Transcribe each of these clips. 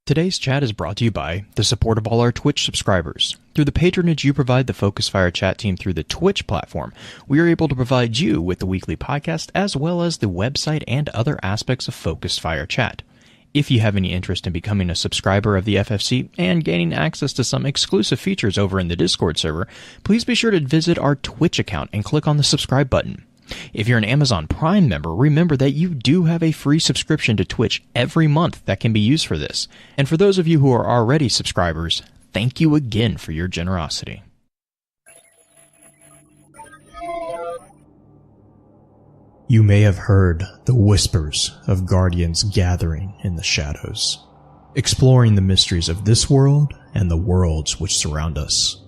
Today's chat is brought to you by the support of all our Twitch subscribers. Through the patronage you provide the Focus Fire chat team through the Twitch platform, we are able to provide you with the weekly podcast as well as the website and other aspects of Focus Fire chat. If you have any interest in becoming a subscriber of the FFC and gaining access to some exclusive features over in the Discord server, please be sure to visit our Twitch account and click on the subscribe button. If you're an Amazon Prime member, remember that you do have a free subscription to Twitch every month that can be used for this. And for those of you who are already subscribers, thank you again for your generosity. You may have heard the whispers of guardians gathering in the shadows, exploring the mysteries of this world and the worlds which surround us.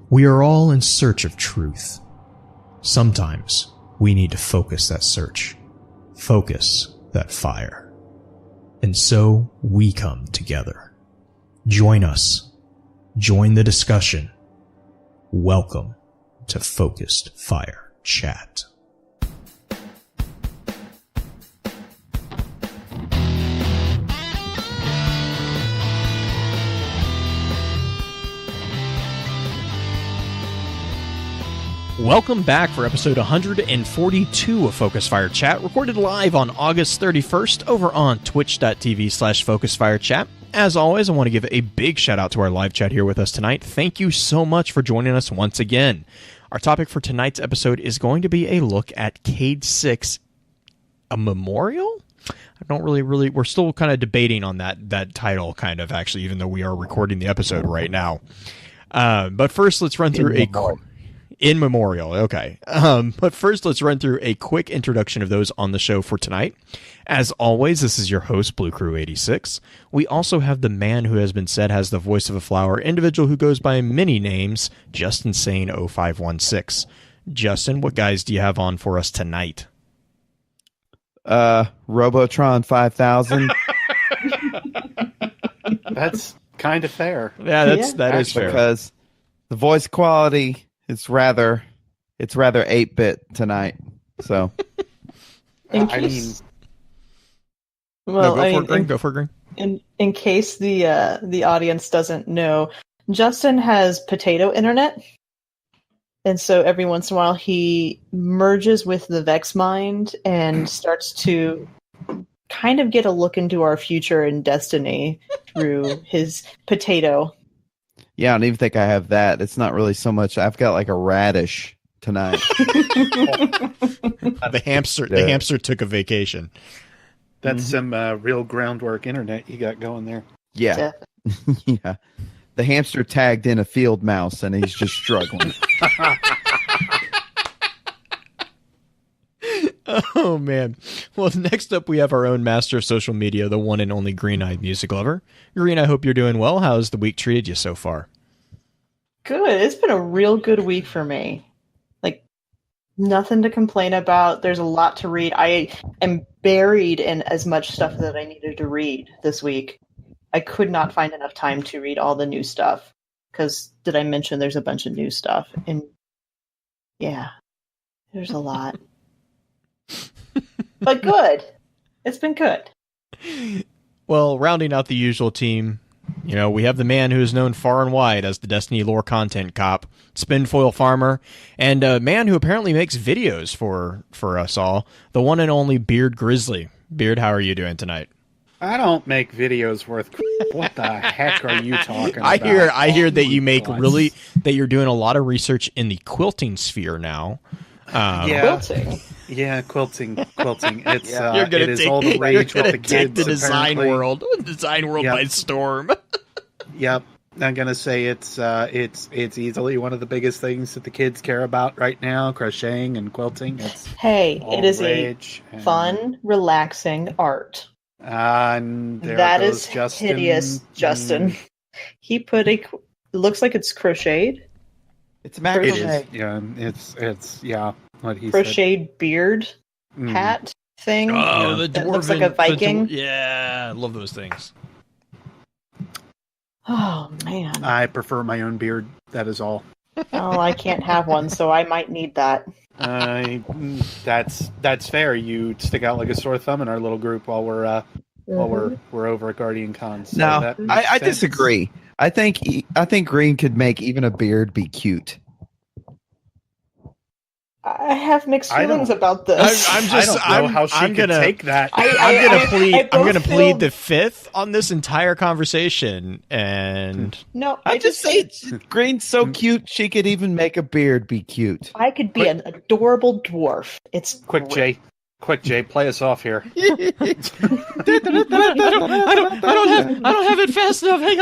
We are all in search of truth. Sometimes we need to focus that search, focus that fire. And so we come together. Join us. Join the discussion. Welcome to Focused Fire Chat. Welcome back for episode 142 of Focus Fire Chat, recorded live on August 31st over on twitch.tv/FocusFireChat. As always, I want to give a big shout out to our live chat here with us tonight. Thank you so much for joining us once again. Our topic for tonight's episode is going to be a look at Cayde-6, a memorial? I don't really, we're still kind of debating on that title, kind of, actually, even though we are recording the episode right now. But first, let's run through In memorial, okay. But first, let's run through a quick introduction of those on the show for tonight. As always, this is your host, Blue Crew 86. We also have the man who has been said has the voice of a flower, individual who goes by many names, Justin Sane 0516. Justin, what guys do you have on for us tonight? Robotron 5000. That's kind of fair. Yeah, that is fair. Because the voice quality... It's rather 8-bit tonight. So, Well, go for it, Green. In case the audience doesn't know, Justin has potato internet, and so every once in a while he merges with the Vex Mind and starts to kind of get a look into our future and destiny through his potato. yeah, I don't even think I have that. It's not really so much. I've got like a radish tonight. The hamster took a vacation. That's some real groundwork internet you got going there. Yeah. Yeah. The hamster tagged in a field mouse and he's just struggling. Oh, man. Well, next up, we have our own master of social media, the one and only Green-Eyed Music Lover. Green, I hope you're doing well. How's the week treated you so far? Good. It's been a real good week for me. Like, nothing to complain about. There's a lot to read. I am buried in as much stuff that I needed to read this week. I could not find enough time to read all the new stuff. Because, did I mention there's a bunch of new stuff? And, yeah, there's a lot. But good. It's been good. Well, rounding out the usual team, we have the man who is known far and wide as the Destiny lore content cop, Spinfoil Farmer, and a man who apparently makes videos for us all, the one and only Beard Grizzly. Beard, how are you doing tonight? I don't make videos worth crap. What the heck are you talking about? I hear that you make that you're doing a lot of research in the quilting sphere now. Quilting. Yeah, quilting. It's you're gonna it is all the rage with the kids. The design world by storm. Yep, I'm gonna say it's easily one of the biggest things that the kids care about right now. Crocheting and quilting. It is a fun, relaxing art. And that is Justin. Hideous, Justin. He put it looks like it's crocheted. It's macrame. It is. Yeah, it's what he crocheted said. Beard hat thing. Oh, the that dwarven, looks like a Viking. Yeah, I love those things. Oh man, I prefer my own beard. That is all. Oh, I can't have one, so I might need that. That's fair. You stick out like a sore thumb in our little group while we're while we're over at Guardian Con. So No, that makes I sense. disagree. I think Green could make even a beard be cute. I have mixed feelings about this. I don't know how she could take that. I'm gonna plead feel- the fifth on this entire conversation, and No, I just say Green's so cute she could even make a beard be cute. I could be an adorable dwarf. It's Quick, great. Jay, play us off here. I don't have it fast enough. Hang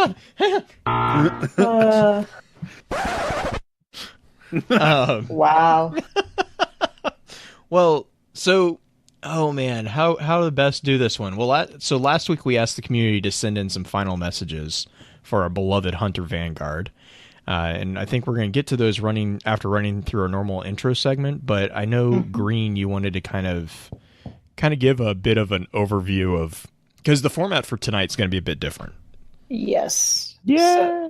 on. Wow. Well, so, oh man, how to best do this one? Well, so last week we asked the community to send in some final messages for our beloved Hunter Vanguard, and I think we're going to get to those after running through our normal intro segment. But I know Green, you wanted to kind of give a bit of an overview of, because the format for tonight's going to be a bit different. Yes. Yeah.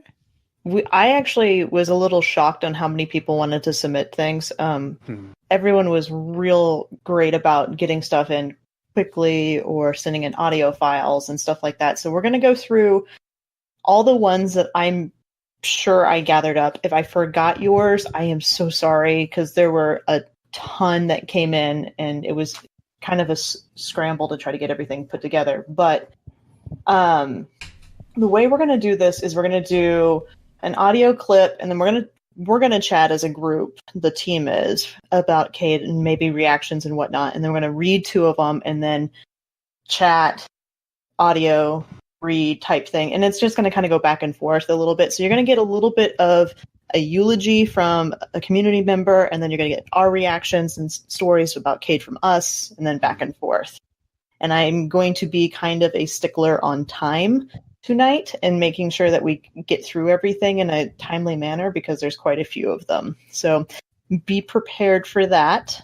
I actually was a little shocked on how many people wanted to submit things. Everyone was real great about getting stuff in quickly or sending in audio files and stuff like that. So we're going to go through all the ones that I'm sure I gathered up. If I forgot yours, I am so sorry, because there were a ton that came in and it was kind of a scramble to try to get everything put together. But the way we're going to do this is we're going to do an audio clip, and then we're gonna chat as a group. The team is about Cayde and maybe reactions and whatnot, and then we're gonna read two of them and then chat, audio, read type thing, and it's just gonna kind of go back and forth a little bit. So you're gonna get a little bit of a eulogy from a community member, and then you're gonna get our reactions and stories about Cayde from us, and then back and forth. And I'm going to be kind of a stickler on time tonight and making sure that we get through everything in a timely manner, because there's quite a few of them. So be prepared for that,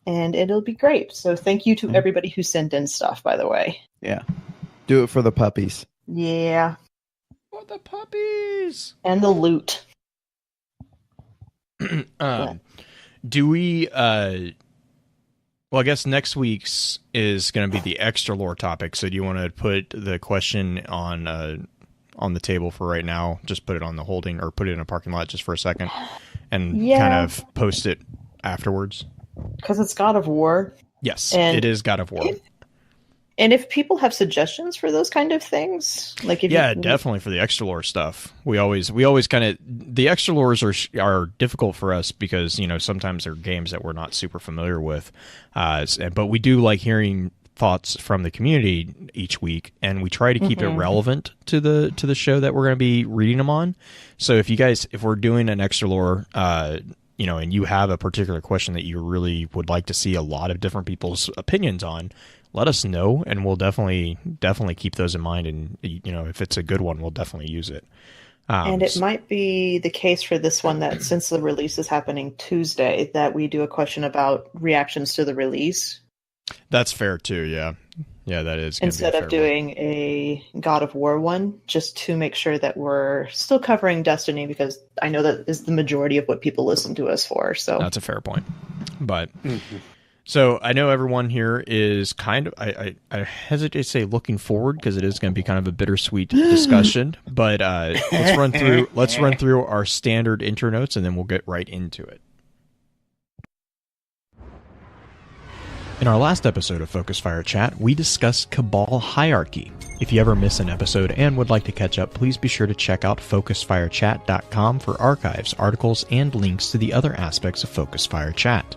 and it'll be great. So thank you to everybody who sent in stuff, by the way. Yeah. Do it for the puppies. Yeah. For the puppies. And the loot. Do we well, I guess next week's is going to be the extra lore topic. So do you want to put the question on the table for right now? Just put it on the holding, or put it in a parking lot just for a second, and kind of post it afterwards? Because it's God of War. Yes, and it is God of War. And if people have suggestions for those kind of things, like if definitely for the extra lore stuff. We always kind of, the extra lores are difficult for us because, you know, sometimes they're games that we're not super familiar with, but we do like hearing thoughts from the community each week, and we try to keep it relevant to the show that we're going to be reading them on. So if we're doing an extra lore, you know, and you have a particular question that you really would like to see a lot of different people's opinions on, let us know, and we'll definitely keep those in mind. And, you know, if it's a good one, we'll definitely use it. And it might be the case for this one that since the release is happening Tuesday, that we do a question about reactions to the release. That's fair too. Yeah. Yeah, that is. Instead of doing a God of War one, just to make sure that we're still covering Destiny, because I know that is the majority of what people listen to us for. So that's a fair point. But so I know everyone here is kind of, I hesitate to say looking forward, because it is going to be kind of a bittersweet discussion. But let's run through our standard intro notes, and then we'll get right into it. In our last episode of Focus Fire Chat, we discussed Cabal Hierarchy. If you ever miss an episode and would like to catch up, please be sure to check out focusfirechat.com for archives, articles, and links to the other aspects of Focus Fire Chat.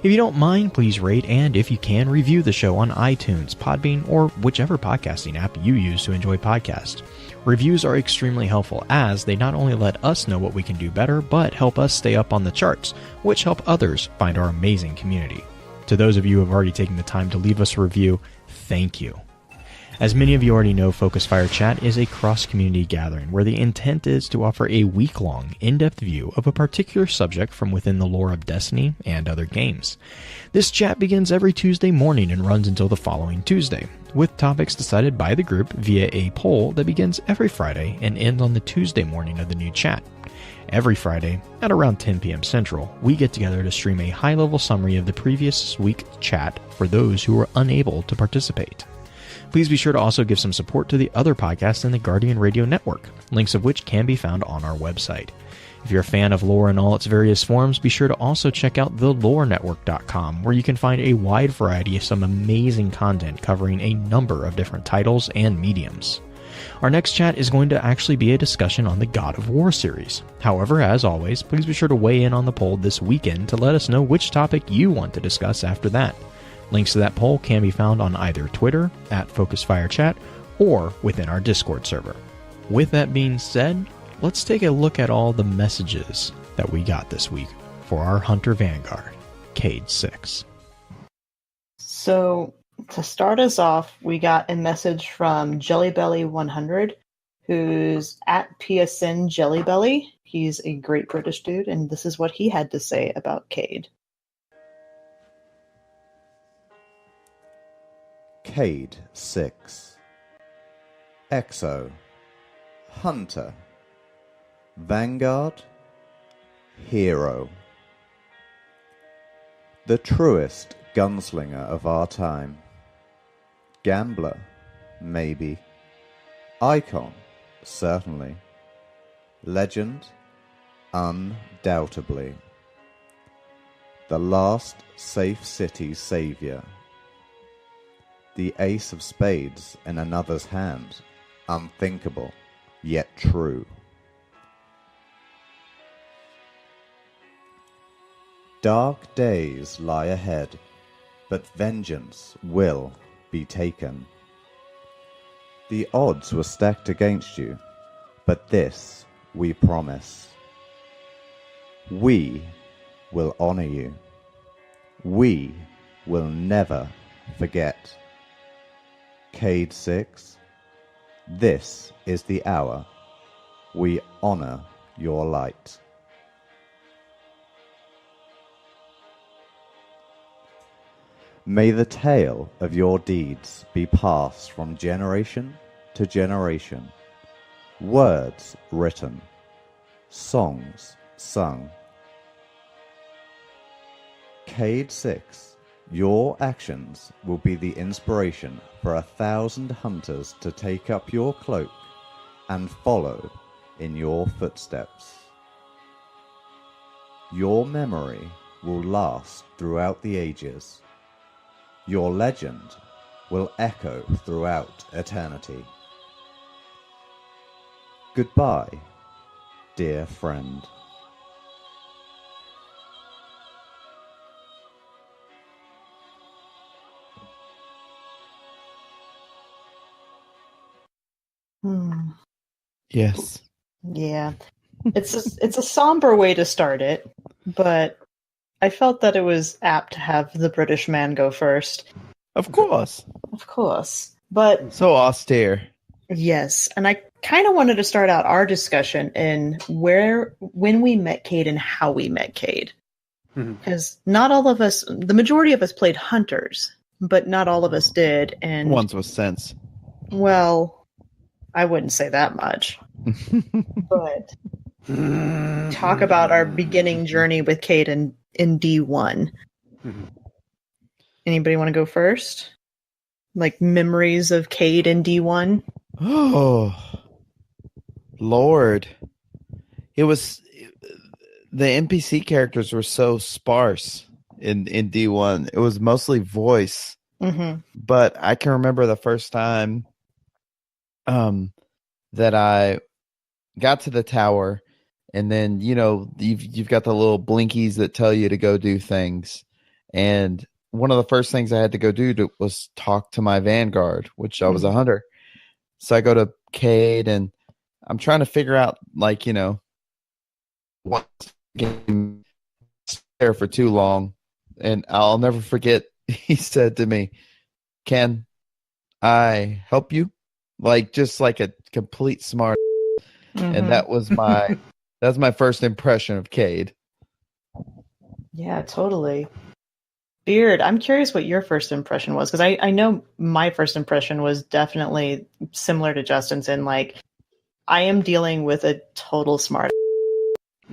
If you don't mind, please rate and, if you can, review the show on iTunes, Podbean, or whichever podcasting app you use to enjoy podcasts. Reviews are extremely helpful, as they not only let us know what we can do better, but help us stay up on the charts, which help others find our amazing community. To those of you who have already taken the time to leave us a review, thank you. As many of you already know, Focus Fire Chat is a cross-community gathering where the intent is to offer a week-long, in-depth view of a particular subject from within the lore of Destiny and other games. This chat begins every Tuesday morning and runs until the following Tuesday, with topics decided by the group via a poll that begins every Friday and ends on the Tuesday morning of the new chat. Every Friday, at around 10 p.m. Central, we get together to stream a high-level summary of the previous week's chat for those who are unable to participate. Please be sure to also give some support to the other podcasts in the Guardian Radio Network, links of which can be found on our website. If you're a fan of lore in all its various forms, be sure to also check out thelorenetwork.com, where you can find a wide variety of some amazing content covering a number of different titles and mediums. Our next chat is going to actually be a discussion on the God of War series. However, as always, please be sure to weigh in on the poll this weekend to let us know which topic you want to discuss after that. Links to that poll can be found on either Twitter, @FocusFireChat, or within our Discord server. With that being said, let's take a look at all the messages that we got this week for our Hunter Vanguard, Cayde-6. So, to start us off, we got a message from Jellybelly100, who's at PSN Jellybelly. He's a great British dude, and this is what he had to say about Cayde. Cayde-6 Exo Hunter Vanguard Hero. The truest gunslinger of our time. Gambler, maybe. Icon, certainly. Legend, undoubtedly. The last safe city savior. The ace of spades in another's hand. Unthinkable, yet true. Dark days lie ahead, but vengeance will be taken. The odds were stacked against you, but this we promise. We will honor you. We will never forget. Cayde-6, this is the hour. We honor your light. May the tale of your deeds be passed from generation to generation. Words written, songs sung. Cayde-6, your actions will be the inspiration for 1,000 hunters to take up your cloak and follow in your footsteps. Your memory will last throughout the ages. Your legend will echo throughout eternity. Goodbye, dear friend. Yes. Yeah. It's a somber way to start it, but I felt that it was apt to have the British man go first. Of course. Of course. But So austere. yes, and I kind of wanted to start out our discussion in when we met Cayde and how we met Cayde. Because not all of us, the majority of us played hunters, but not all of us did. And Ones with sense. well, I wouldn't say that much. But talk about our beginning journey with Cayde in D1. Anybody want to go first? Like memories of Cayde in D1? Oh, Lord. It was... The NPC characters were so sparse in D1. It was mostly voice. But I can remember the first time that I got to the tower, and then you've got the little blinkies that tell you to go do things, and one of the first things I had to go do was talk to my Vanguard, which I was a hunter. So I go to Cayde, and I'm trying to figure out what game there for too long, and I'll never forget. He said to me, "Can I help you?" Just like a complete smart. And that was my first impression of Cayde. Yeah, totally. Beard, I'm curious what your first impression was, because I know my first impression was definitely similar to Justin's in I am dealing with a total smart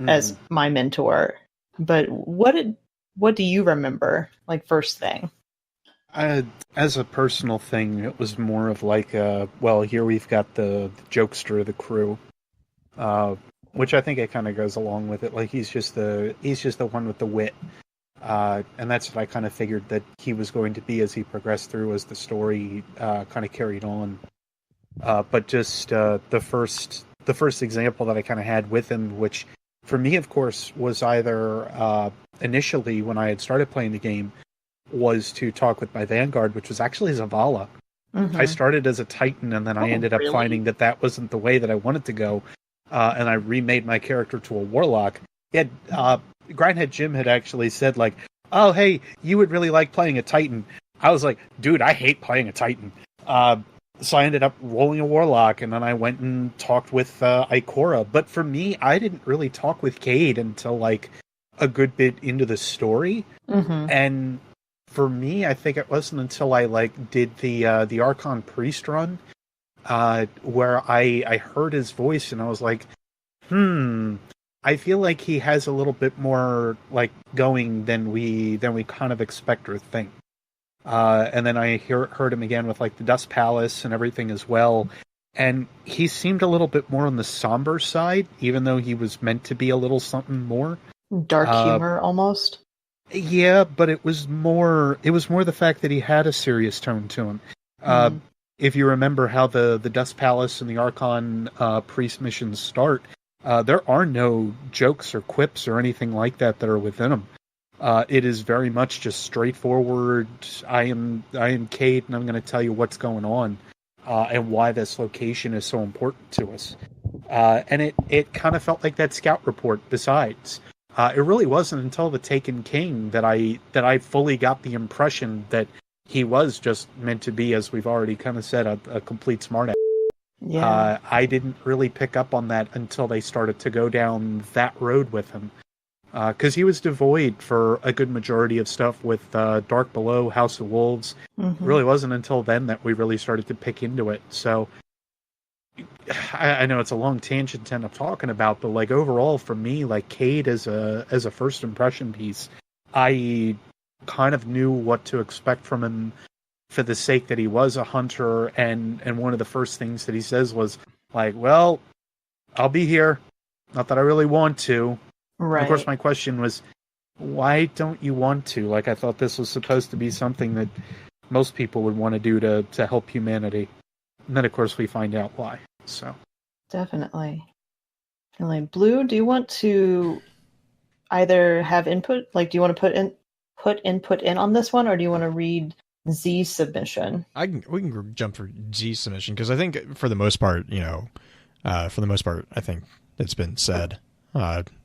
as my mentor. But what do you remember, first thing? As a personal thing, it was more of like, well, here we've got the jokester of the crew, which I think it kind of goes along with it. Like he's just the one with the wit, and that's what I kind of figured that he was going to be as he progressed through, as the story kind of carried on. But just the first example that I kind of had with him, which for me, of course, was either initially when I had started playing the game, was to talk with my Vanguard, which was actually Zavala. Mm-hmm. I started as a Titan, and then I ended up finding that wasn't the way that I wanted to go, and I remade my character to a Warlock. Grindhead Jim had actually said, like, oh, hey, you would really like playing a Titan. I was like, dude, I hate playing a Titan. So I ended up rolling a Warlock, and then I went and talked with Ikora. But for me, I didn't really talk with Cayde until, like, a good bit into the story. Mm-hmm. And for me, I think it wasn't until I like did the Archon Priest run, where I heard his voice and I was like, I feel like he has a little bit more like going than we kind of expect or think. And then I heard him again with like the Dust Palace and everything as well, and he seemed a little bit more on the somber side, even though he was meant to be a little something more Dark humor almost. Yeah, but it was more the fact that he had a serious tone to him. If you remember how the Dust Palace and the Archon Priest missions start, there are no jokes or quips or anything like that are within them. It is very much just straightforward. I am Cayde, and I'm going to tell you what's going on and why this location is so important to us. And it kind of felt like that scout report. Besides. It really wasn't until the Taken King that I fully got the impression that he was just meant to be, as we've already kind of said, a complete smartass. Yeah. I didn't really pick up on that until they started to go down that road with him, because he was devoid for a good majority of stuff with Dark Below, House of Wolves. Mm-hmm. It really wasn't until then that we really started to pick into it. So I know it's a long tangent to end up talking about, but like overall for me, like Cayde as a first impression piece, I kind of knew what to expect from him for the sake that he was a hunter, and one of the first things that he says was like, well, I'll be here. Not that I really want to. Right. And of course my question was, why don't you want to? Like, I thought this was supposed to be something that most people would want to do to help humanity. And then, of course, we find out why. So Definitely. Blue, do you want to either have input? Like, do you want to put input in on this one, or do you want to read Z's submission? We can jump for Z's submission, because I think for the most part, I think it's been said.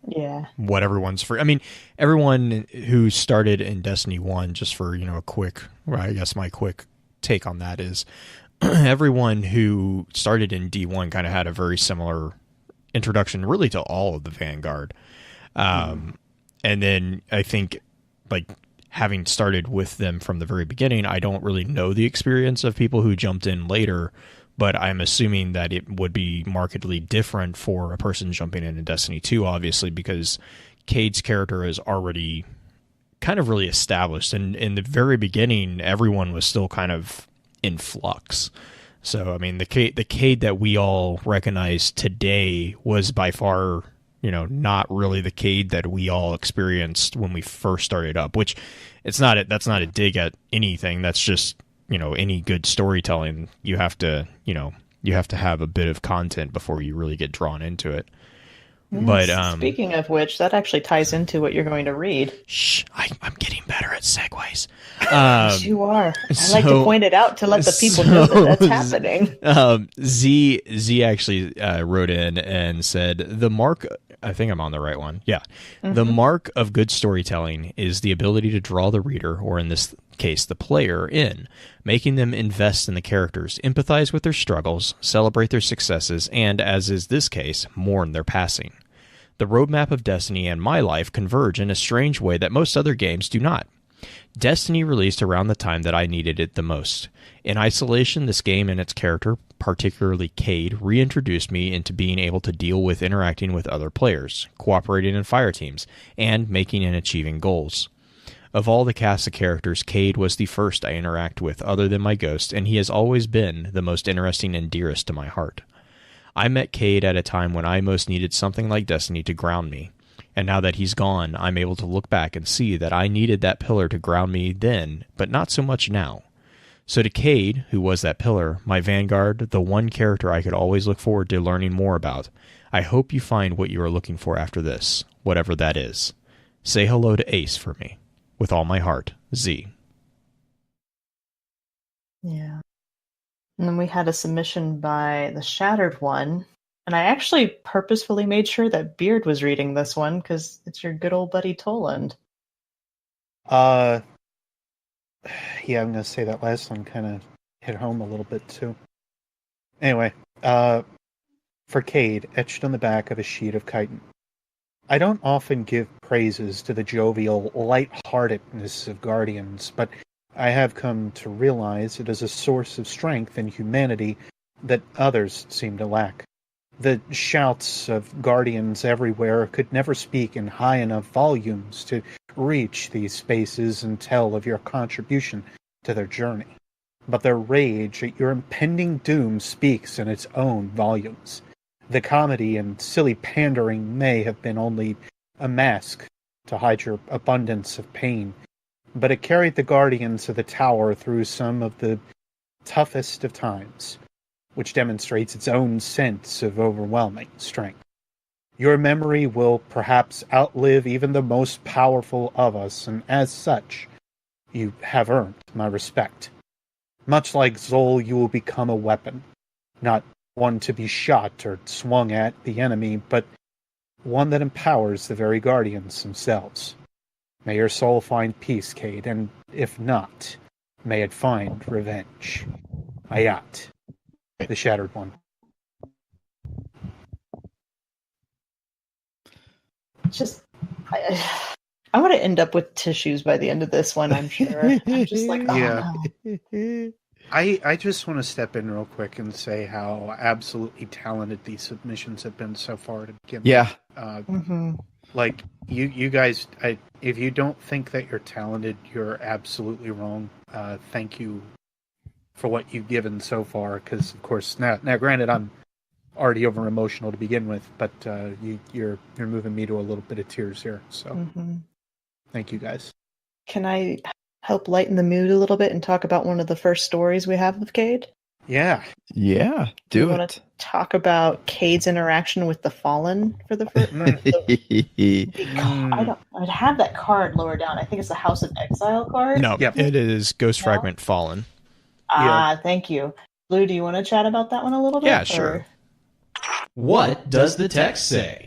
Yeah. What everyone's for. I mean, everyone who started in Destiny 1, just for, I guess my quick take on that is everyone who started in D1 kind of had a very similar introduction really to all of the Vanguard. And then I think, like, having started with them from the very beginning, I don't really know the experience of people who jumped in later, but I'm assuming that it would be markedly different for a person jumping into Destiny 2, obviously, because Cayde's character is already kind of really established. And in the very beginning, everyone was still kind of in flux. So, I mean, the Cayde that we all recognize today was by far, not really the Cayde that we all experienced when we first started up, which that's not a dig at anything. That's just, any good storytelling, you have to have a bit of content before you really get drawn into it. Yes. But speaking of which, that actually ties into what you're going to read. Shh, I'm getting better at segues. Yes, you are. I like to point it out to let the people know that that's happening. Z actually wrote in and said, the mark, I think I'm on the right one. Yeah. Mm-hmm. The mark of good storytelling is the ability to draw the reader, or in this case, the player, in, making them invest in the characters, empathize with their struggles, celebrate their successes, and, as is this case, mourn their passing. The roadmap of Destiny and my life converge in a strange way that most other games do not. Destiny released around the time that I needed it the most. In isolation, this game and its character, particularly Cayde, reintroduced me into being able to deal with interacting with other players, cooperating in fire teams, and making and achieving goals. Of all the cast of characters, Cayde was the first I interact with other than my ghost, and he has always been the most interesting and dearest to my heart. I met Cayde at a time when I most needed something like Destiny to ground me, and now that he's gone, I'm able to look back and see that I needed that pillar to ground me then, but not so much now. So to Cayde, who was that pillar, my Vanguard, the one character I could always look forward to learning more about, I hope you find what you are looking for after this, whatever that is. Say hello to Ace for me. With all my heart, Z. Yeah. And then we had a submission by the Shattered One. And I actually purposefully made sure that Beard was reading this one because it's your good old buddy Toland. Yeah, I'm going to say that last one kind of hit home a little bit too. Anyway, for Cayde, etched on the back of a sheet of chitin. I don't often give praises to the jovial light-heartedness of Guardians, but I have come to realize it is a source of strength and humanity that others seem to lack. The shouts of Guardians everywhere could never speak in high enough volumes to reach these spaces and tell of your contribution to their journey. But their rage at your impending doom speaks in its own volumes. The comedy and silly pandering may have been only a mask to hide your abundance of pain, but it carried the Guardians of the Tower through some of the toughest of times, which demonstrates its own sense of overwhelming strength. Your memory will perhaps outlive even the most powerful of us, and as such, you have earned my respect. Much like Zol, you will become a weapon, not one to be shot or swung at the enemy, but one that empowers the very Guardians themselves. May your soul find peace, Cayde, and if not, may it find revenge. Ayat, the Shattered One. Just, I want to end up with tissues by the end of this one, I'm sure. I'm just like, oh, Yeah. no. I just want to step in real quick and say how absolutely talented these submissions have been so far to begin Yeah. with. Like, you guys, if you don't think that you're talented, you're absolutely wrong. Thank you for what you've given so far, because, of course, now granted, I'm already over emotional to begin with, but you're moving me to a little bit of tears here, so thank you guys. Can I help lighten the mood a little bit and talk about one of the first stories we have with Cayde? Yeah. Yeah, do want it. to talk about Cayde's interaction with the Fallen for the first. I'd have that card lower down. I think it's the House of Exile card. No, Yep. it is Ghost Fragment Fallen. Thank you. Blue, do you want to chat about that one a little bit? Yeah, sure. What does the text say?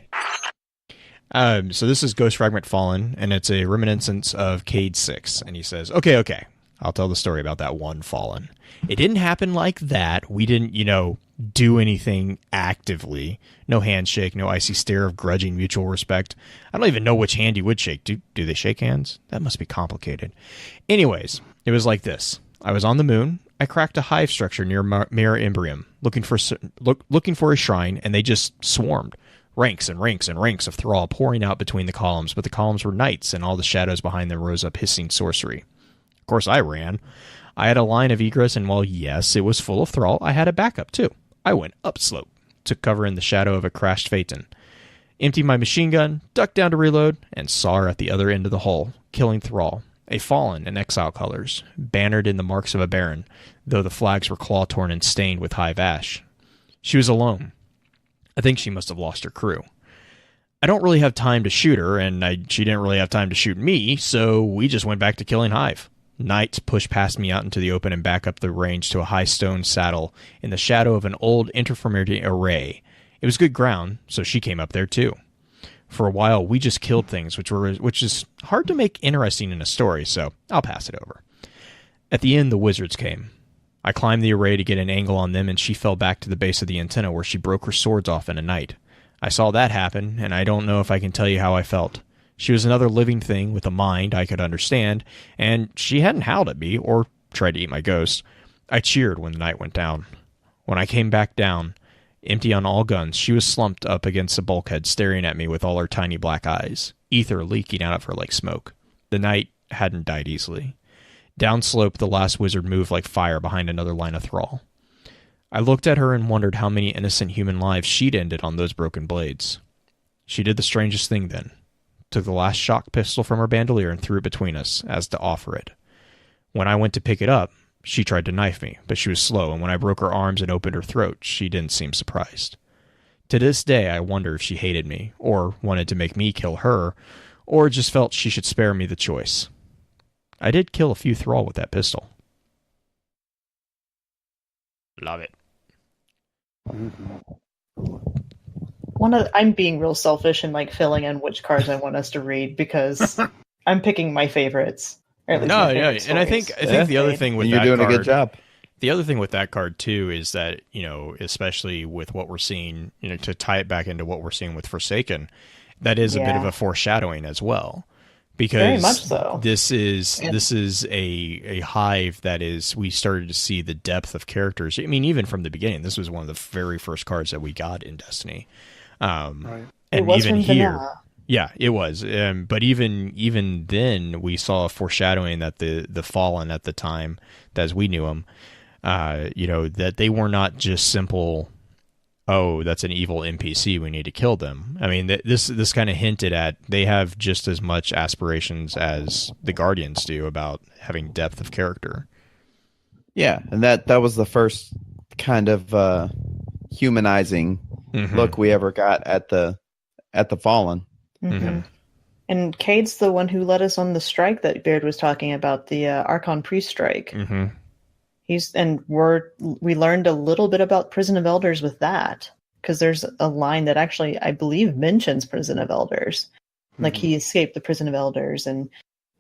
So this is Ghost Fragment Fallen, and it's a reminiscence of Cayde-6. And he says, okay, I'll tell the story about that one Fallen. It didn't happen like that. We didn't, do anything actively. No handshake, no icy stare of grudging mutual respect. I don't even know which hand you would shake. Do they shake hands? That must be complicated. Anyways, it was like this. I was on the moon. I cracked a hive structure near Mare Imbrium, looking for a shrine, and they just swarmed. Ranks and ranks and ranks of thrall pouring out between the columns, but the columns were knights, and all the shadows behind them rose up hissing sorcery. Of course, I ran. I had a line of egress, and while yes, it was full of thrall, I had a backup too. I went upslope, took cover in the shadow of a crashed phaeton, emptied my machine gun, ducked down to reload, and saw her at the other end of the hull, killing thrall. A fallen in exile colors, bannered in the marks of a baron, though the flags were claw-torn and stained with hive ash. She was alone. I think she must have lost her crew. I don't really have time to shoot her, and she didn't really have time to shoot me, so we just went back to killing hive. Knights pushed past me out into the open and back up the range to a high stone saddle in the shadow of an old interfirmary array. It was good ground, so she came up there too. For a while, we just killed things, which is hard to make interesting in a story, so I'll pass it over. At the end, the wizards came. I climbed the array to get an angle on them, and she fell back to the base of the antenna where she broke her swords off in a night. I saw that happen, and I don't know if I can tell you how I felt. She was another living thing with a mind I could understand, and she hadn't howled at me or tried to eat my ghost. I cheered when the night went down. When I came back down, empty on all guns, she was slumped up against the bulkhead staring at me with all her tiny black eyes, ether leaking out of her like smoke. The night hadn't died easily. Downslope, the last wizard moved like fire behind another line of thrall. I looked at her and wondered how many innocent human lives she'd ended on those broken blades. She did the strangest thing then. Took the last shock pistol from her bandolier and threw it between us, as to offer it. When I went to pick it up, she tried to knife me, but she was slow, and when I broke her arms and opened her throat, she didn't seem surprised. To this day, I wonder if she hated me, or wanted to make me kill her, or just felt she should spare me the choice. I did kill a few thrall with that pistol. Love it. I'm being real selfish and like filling in which cards I want us to read because I'm picking my favorites. And I think the other thing with you're that doing card, a good job. The other thing with that card too is that, especially with what we're seeing, to tie it back into what we're seeing with Forsaken, that is a bit of a foreshadowing as well. Because very much so. This is a hive that is, we started to see the depth of characters. I mean, even from the beginning, this was one of the very first cards that we got in Destiny. Right. And even here, yeah, it was. But even then, we saw a foreshadowing that the Fallen at the time, as we knew them, that they were not just simple, oh, that's an evil NPC, we need to kill them. I mean, this kind of hinted at they have just as much aspirations as the Guardians do about having depth of character. Yeah, and that was the first kind of humanizing look we ever got at the Fallen. Mm-hmm. And Cayde's the one who led us on the strike that Baird was talking about, the Archon Priest strike. Mm-hmm. We learned a little bit about Prison of Elders with that, because there's a line that actually, I believe, mentions Prison of Elders. Mm-hmm. Like he escaped the Prison of Elders and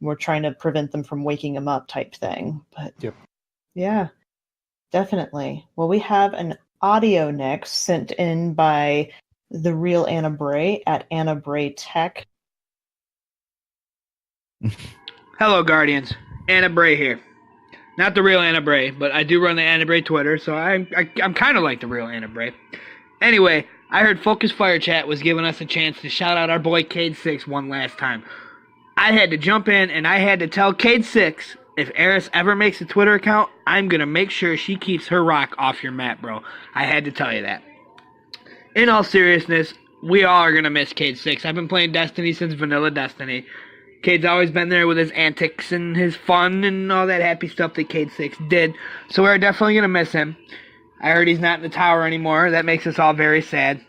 we're trying to prevent them from waking him up type thing. But yeah, definitely. Well, we have an audio next sent in by the real Anna Bray at Anna Bray Tech. Hello, Guardians. Anna Bray here. Not the real Anna Bray, but I do run the Anna Bray Twitter, so I'm kind of like the real Anna Bray. Anyway, I heard Focus Fire Chat was giving us a chance to shout out our boy Cayde-6 one last time. I had to jump in and I had to tell Cayde-6, if Eris ever makes a Twitter account, I'm going to make sure she keeps her rock off your map, bro. I had to tell you that. In all seriousness, we all are going to miss Cayde-6. I've been playing Destiny since Vanilla Destiny. Cayde's always been there with his antics and his fun and all that happy stuff that Cayde-6 did. So we're definitely going to miss him. I heard he's not in the tower anymore. That makes us all very sad.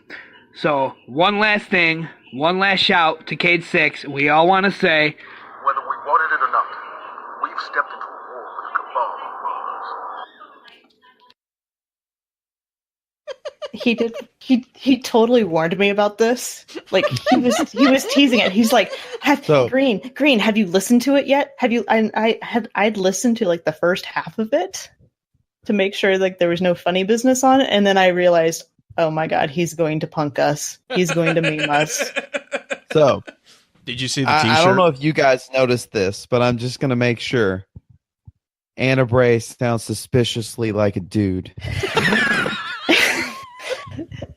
So, one last thing, one last shout to Cayde-6. We all want to say, whether we wanted it or not, we've stepped into a war with a cabal of murderers. He did. He totally warned me about this. Like he was teasing it. He's like, Green, have you listened to it yet? Have you? I'd listened to like the first half of it to make sure like there was no funny business on it, and then I realized, oh my god, he's going to punk us. He's going to meme us. So, did you see the T-shirt? I don't know if you guys noticed this, but I'm just gonna make sure. Anna Bray sounds suspiciously like a dude.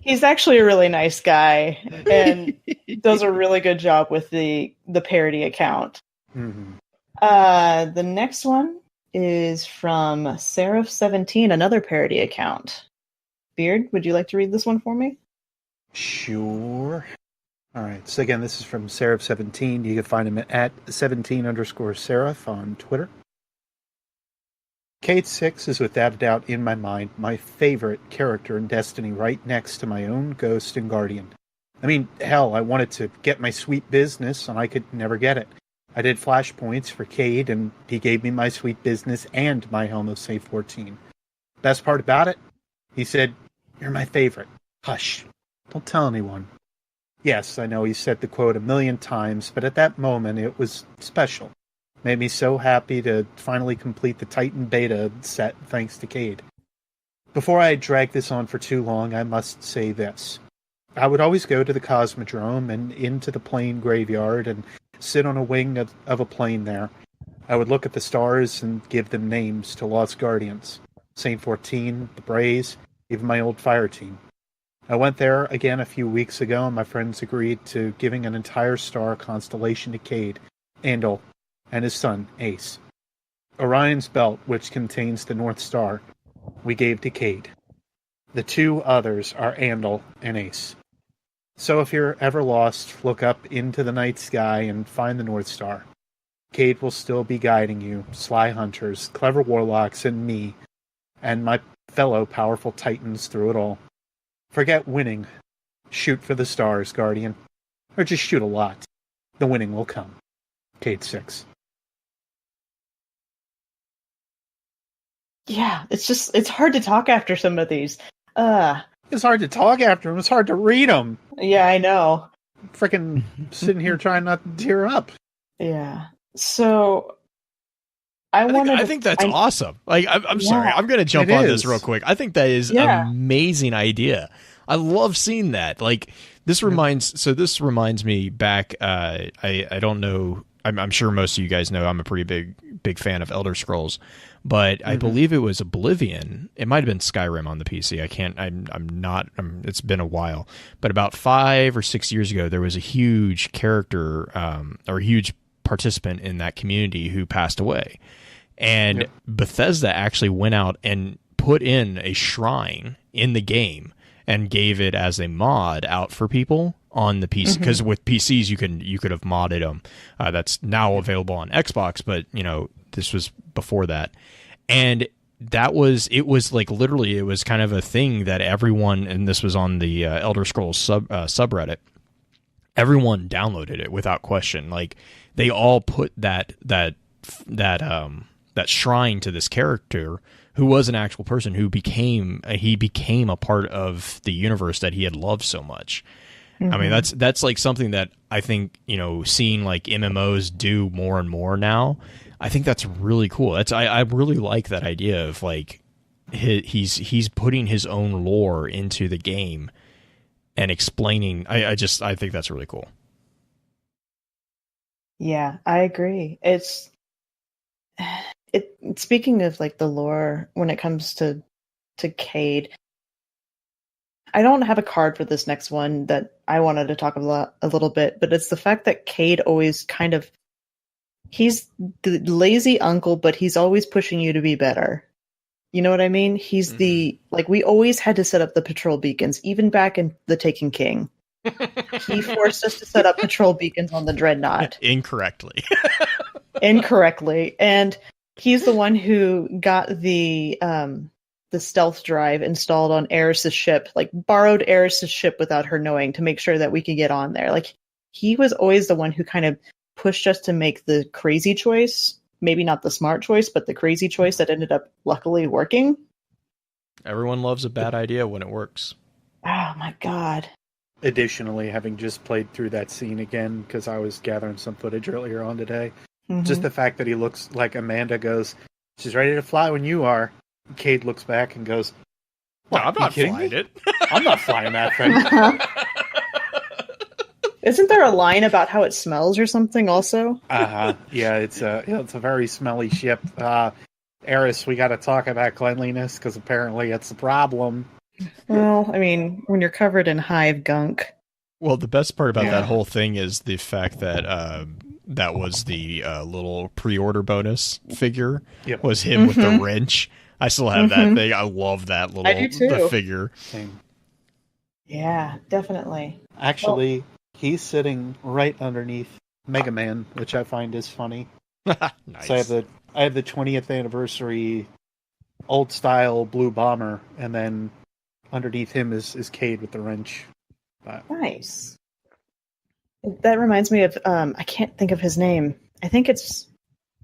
He's actually a really nice guy and does a really good job with the parody account. Mm-hmm. The next one is from Seraph17, another parody account. Beard, would you like to read this one for me? Sure. All right. So again, this is from Seraph17. You can find him at 17_Seraph on Twitter. Cayde-6 is without a doubt, in my mind, my favorite character in Destiny, right next to my own Ghost and Guardian. I mean, hell, I wanted to get my sweet business, and I could never get it. I did flashpoints for Cayde, and he gave me my sweet business and my Helm of Save 14. Best part about it? He said, "You're my favorite. Hush. Don't tell anyone." Yes, I know he said the quote 1,000,000 times, but at that moment, it was special. Made me so happy to finally complete the Titan beta set thanks to Cayde. Before I drag this on for too long, I must say this. I would always go to the Cosmodrome and into the plane graveyard and sit on a wing of a plane there. I would look at the stars and give them names to Lost Guardians. Saint 14, the Brays, even my old fire team. I went there again a few weeks ago and my friends agreed to giving an entire star constellation to Cayde. And and his son, Ace. Orion's belt, which contains the North Star, we gave to Cayde. The two others are Andal and Ace. So if you're ever lost, look up into the night sky and find the North Star. Cayde will still be guiding you, sly hunters, clever warlocks, and me, and my fellow powerful titans through it all. Forget winning. Shoot for the stars, Guardian. Or just shoot a lot. The winning will come. Cayde-6. Yeah, it's hard to talk after some of these. It's hard to talk after them. It's hard to read them. Yeah, I know. Freaking sitting here trying not to tear up. Yeah. So I think that's awesome. Like, I'm sorry, I'm going to jump on this real quick. I think that is an amazing idea. I love seeing that. Like, this reminds me back. I don't know. I'm sure most of you guys know I'm a pretty big fan of Elder Scrolls, but I believe it was Oblivion. It might have been Skyrim on the PC. It's been a while, but about 5 or 6 years ago, there was a huge character or a huge participant in that community who passed away, and Bethesda actually went out and put in a shrine in the game and gave it as a mod out for people on the PC, because with PCs you could have modded them. That's now available on Xbox, but this was before that, and it was like literally it was kind of a thing that everyone, and this was on the Elder Scrolls subreddit. Everyone downloaded it without question. Like, they all put that shrine to this character who was an actual person who became a part of the universe that he had loved so much. I mean, that's like something that I think, seeing like MMOs do more and more now, I think that's really cool. I really like that idea of like he's putting his own lore into the game and explaining. I think that's really cool. Yeah, I agree. Speaking of like the lore when it comes to Cayde, I don't have a card for this next one that I wanted to talk about a little bit, but it's the fact that Cayde always he's the lazy uncle, but he's always pushing you to be better. You know what I mean? He's we always had to set up the patrol beacons, even back in The Taken King. He forced us to set up patrol beacons on the Dreadnought. Incorrectly. And he's the one who got the stealth drive installed on Eris's ship, like borrowed Eris's ship without her knowing to make sure that we could get on there. Like, he was always the one who kind of pushed us to make the crazy choice. Maybe not the smart choice, but the crazy choice that ended up luckily working. Everyone loves a bad idea when it works. Oh my God. Additionally, having just played through that scene again, because I was gathering some footage earlier on today, just the fact that he looks like Amanda goes, she's ready to fly when you are. Cayde looks back and goes, "No, I'm not flying it. I'm not flying that thing." Isn't there a line about how it smells or something also? Yeah, it's a very smelly ship. Eris, we got to talk about cleanliness because apparently it's a problem. Well, I mean, when you're covered in hive gunk. Well, the best part about that whole thing is the fact that that was the little pre-order bonus figure. Yep. Was him with the wrench. I still have that thing. I love that little the figure. Same. Yeah, definitely. Actually, he's sitting right underneath Mega Man, which I find is funny. Nice. So I have the 20th anniversary old style blue bomber, and then underneath him is Cayde with the wrench. Nice. That reminds me of I can't think of his name. I think it's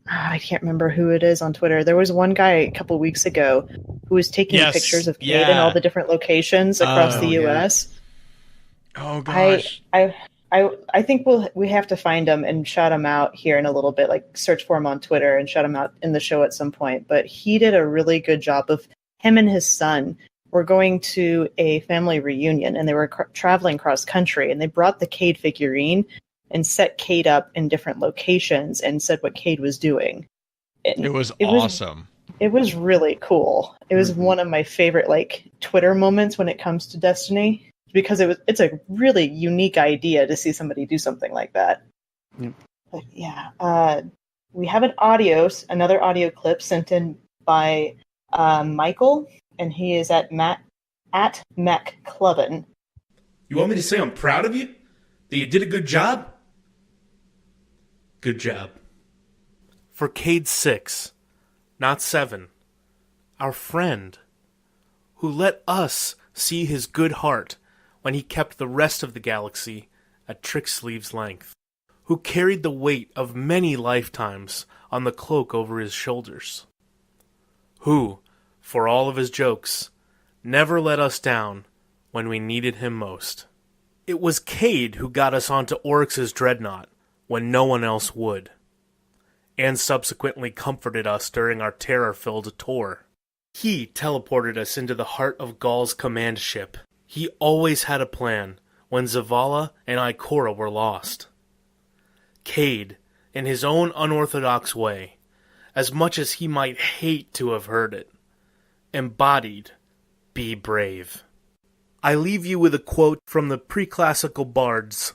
I can't remember who it is on Twitter. There was one guy a couple weeks ago who was taking pictures of Cayde in all the different locations across the U.S. Oh gosh. I think we have to find him and shout him out here in a little bit, like search for him on Twitter and shout him out in the show at some point. But he did a really good job of him and his son were going to a family reunion and they were traveling cross country and they brought the Cayde figurine and set Cayde up in different locations and said what Cayde was doing. It was awesome. It was really cool. It was one of my favorite like Twitter moments when it comes to Destiny, because it's a really unique idea to see somebody do something like that. Yep. But yeah. we have another audio clip sent in by Michael, and he is at MacClubbin. You want me to say I'm proud of you? That you did a good job? Good job. For Cayde-6, not 7, our friend, who let us see his good heart when he kept the rest of the galaxy at Trixleaf's length, who carried the weight of many lifetimes on the cloak over his shoulders, who, for all of his jokes, never let us down when we needed him most. It was Cayde who got us onto Oryx's dreadnought when no one else would, and subsequently comforted us during our terror-filled tour. He teleported us into the heart of Gaul's command ship. He always had a plan when Zavala and Ikora were lost. Cayde, in his own unorthodox way, as much as he might hate to have heard it, embodied "Be brave." I leave you with a quote from the pre-classical bards,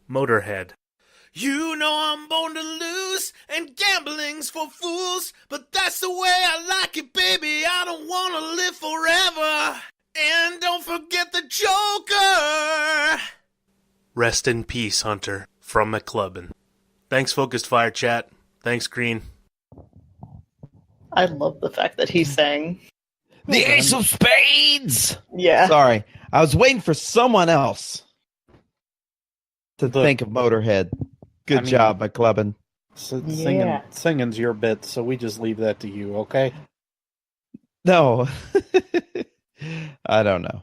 Motorhead. You know I'm born to lose, and gambling's for fools, but that's the way I like it, baby. I don't want to live forever. And don't forget the Joker. Rest in peace, Hunter, from McClubbin. Thanks, Focused Fire Chat. Thanks, Green. I love the fact that he sang. The Ace of Spades! Yeah. Sorry. I was waiting for someone else to think of Motorhead. Good job, McClubbin. Singing's your bit, so we just leave that to you, okay? No. I don't know.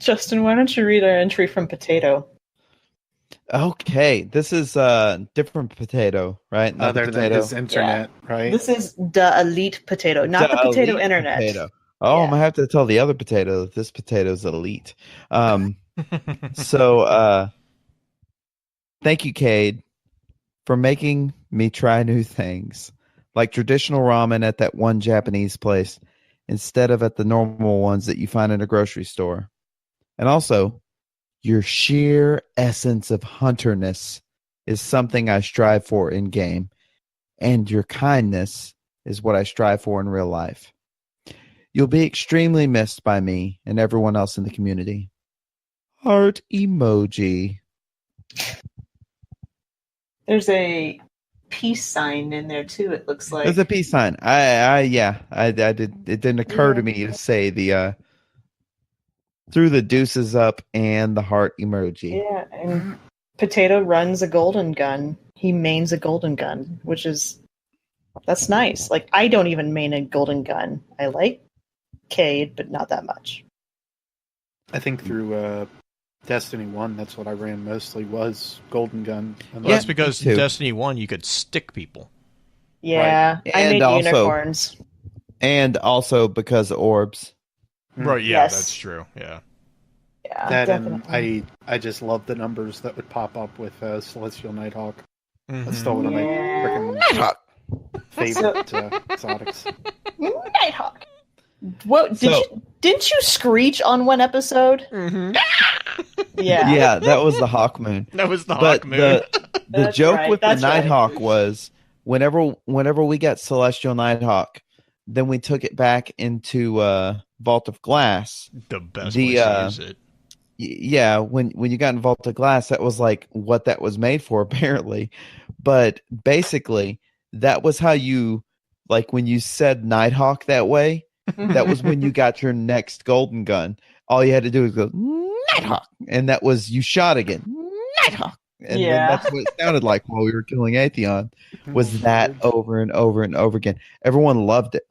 Justin, why don't you read our entry from Potato? Okay, this is a different Potato, right? Other than his internet, right? This is the Elite Potato, not the Potato Internet. Potato. Oh, I'm gonna have to tell the other potato that this potato's elite. So thank you, Cayde, for making me try new things, like traditional ramen at that one Japanese place instead of at the normal ones that you find in a grocery store. And also, your sheer essence of hunterness is something I strive for in game, and your kindness is what I strive for in real life. You'll be extremely missed by me and everyone else in the community. Heart emoji. There's a peace sign in there too, it looks like. There's a peace sign. I did. It didn't occur to me to say the threw the deuces up and the heart emoji. Yeah, and Potato runs a golden gun. He mains a golden gun, that's nice. Like, I don't even main a golden gun. I like Cayde, but not that much. I think through Destiny 1, that's what I ran mostly, was golden gun. Well, that's because in Destiny 1 you could stick people. Yeah, right. I made unicorns. And also because of orbs. Right, yeah, yes. That's true. Yeah. Yeah, that definitely. And I just love the numbers that would pop up with Celestial Nighthawk. That's still one of my freaking favorite exotics. Nighthawk. What didn't you screech on one episode? Mm-hmm. Yeah. Yeah, that was the Hawk Moon. That was the Hawk Moon. The joke with the Nighthawk was whenever we got Celestial Nighthawk, then we took it back into Vault of Glass. The best way to use it. Yeah, when you got in Vault of Glass, that was like what that was made for, apparently. But basically, that was how you, like, when you said Nighthawk that way, that was when you got your next golden gun. All you had to do was go Nighthawk, and that was you shot again Nighthawk, and then that's what it sounded like while we were killing Atheon. Was that over and over and over again? Everyone loved it.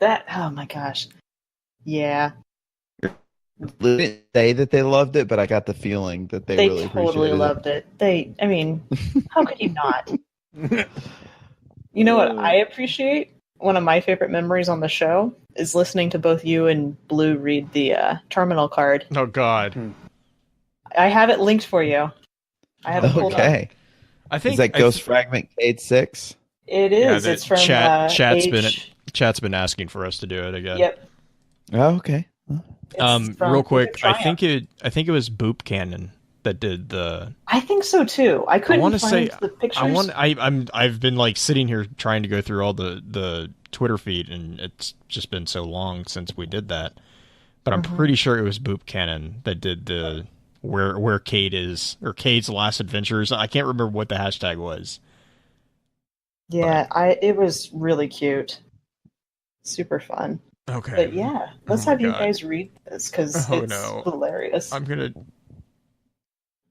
Oh my gosh, yeah. They didn't say that they loved it, but I got the feeling that they really totally loved it. I mean, how could you not? You know what I appreciate? One of my favorite memories on the show is listening to both you and Blue read the terminal card. Oh, God. I have it linked for you. I have it pulled up. Okay. I think is that Ghost Fragment Cayde-6? It is. Yeah, it's from Chat's been asking for us to do it again. Yep. Oh, okay. Real quick, I think it was Boop Cannon that did the. I think so too. I couldn't find the pictures. I've been like sitting here trying to go through all the Twitter feed, and it's just been so long since we did that. But I'm pretty sure it was Boop Cannon that did the where Cayde is, or Cayde's last adventures. I can't remember what the hashtag was. Yeah, it was really cute. Super fun. Okay. But yeah, let's have you guys read this because it's hilarious. I'm gonna.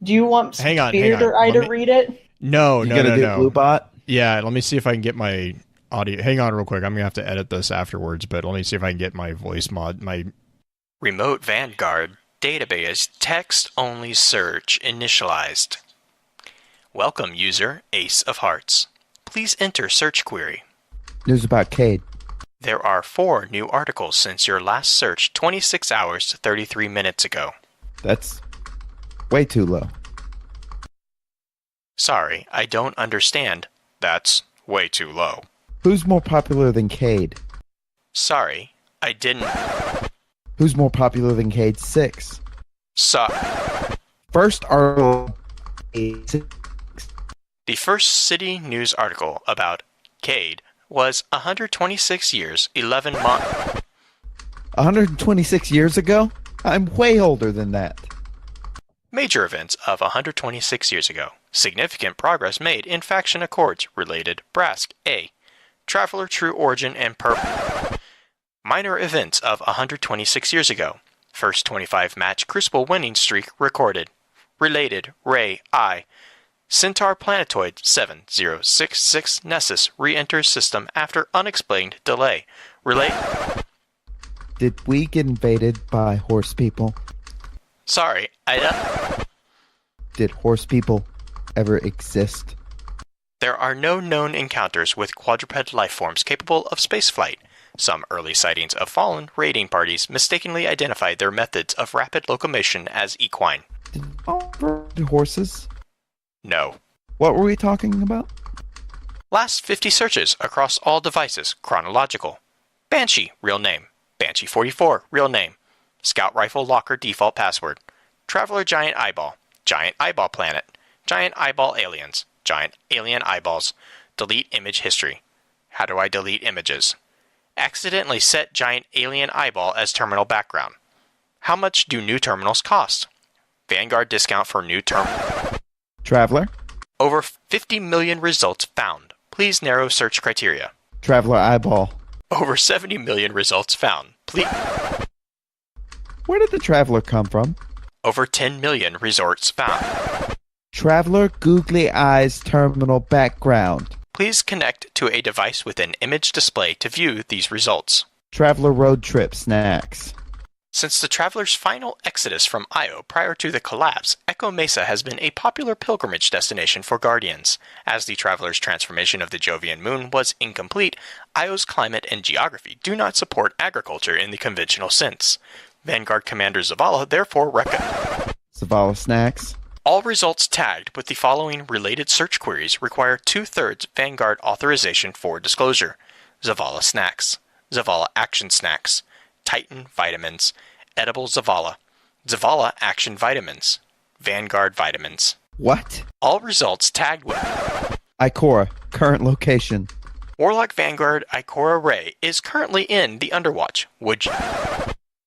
Do you want Beard or I to read it? No. Bluebot? Yeah, let me see if I can get my audio. Hang on real quick. I'm going to have to edit this afterwards, but let me see if I can get my voice mod. My Remote Vanguard database text-only search initialized. Welcome, user Ace of Hearts. Please enter search query. News about Cayde. There are 4 new articles since your last search 26 hours to 33 minutes ago. That's way too low. Sorry, I don't understand. That's way too low. Who's more popular than Cayde? Sorry, I didn't. Who's more popular than Cayde-6? First article. The first city news article about Cayde was 126 years, 11 months. 126 years ago? I'm way older than that. Major events of 126 years ago. Significant progress made in faction accords related Brask A. Traveler True Origin and Purple. Minor events of 126 years ago. First 25 match Crucible winning streak recorded. Related Ray I. Centaur Planetoid 7066 Nessus re-enters system after unexplained delay. Did we get invaded by horse people? Sorry, I don't. Did horse people ever exist? There are no known encounters with quadruped lifeforms capable of spaceflight. Some early sightings of fallen raiding parties mistakenly identified their methods of rapid locomotion as equine. Did horses? No. What were we talking about? Last 50 searches across all devices, chronological. Banshee, real name. Banshee 44, real name. Scout Rifle Locker default password. Traveler Giant Eyeball. Giant Eyeball Planet. Giant Eyeball Aliens. Giant Alien Eyeballs. Delete image history. How do I delete images? Accidentally set Giant Alien Eyeball as terminal background. How much do new terminals cost? Vanguard discount for new terminal. Traveler. Over 50 million results found. Please narrow search criteria. Traveler Eyeball. Over 70 million results found. Please. Where did the Traveler come from? Over 10 million results found. Traveler Googly Eyes terminal background. Please connect to a device with an image display to view these results. Traveler Road Trip Snacks. Since the Traveler's final exodus from Io prior to the collapse, Echo Mesa has been a popular pilgrimage destination for Guardians. As the Traveler's transformation of the Jovian moon was incomplete, Io's climate and geography do not support agriculture in the conventional sense. Vanguard Commander Zavala therefore Zavala Snacks. All results tagged with the following related search queries require 2/3 Vanguard authorization for disclosure. Zavala Snacks. Zavala Action Snacks. Titan Vitamins. Edible Zavala. Zavala Action Vitamins. Vanguard Vitamins. What? All results tagged with Ikora. Current location. Warlock Vanguard Ikora Ray is currently in the Underwatch. Would you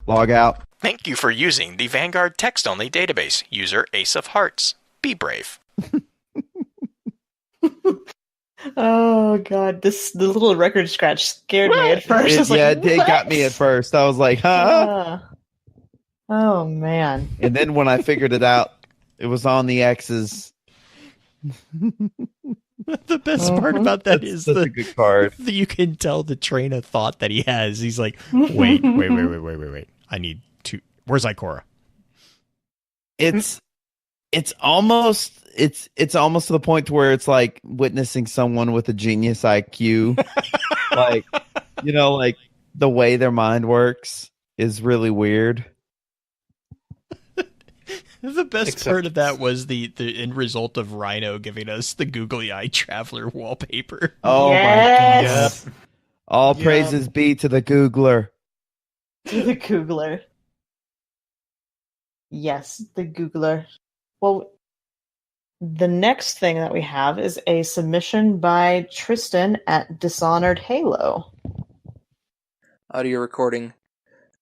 log out? Thank you for using the Vanguard text-only database. User Ace of Hearts. Be brave. Oh god, the little record scratch scared me at first. It got me at first. I was like, huh? Oh man. And then when I figured it out, it was on the X's. The best part about that is a good card. You can tell the train of thought that he has. He's like, wait. I need to. Where's Ikora? It's almost to the point where it's like witnessing someone with a genius IQ. Like the way their mind works is really weird. The best part of that was the end result of Rhino giving us the googly eye traveler wallpaper. Oh yes! My god. Yep. All praises be to the Googler. To the Googler. Yes, the Googler. Well, the next thing that we have is a submission by Tristan at Dishonored Halo. Audio recording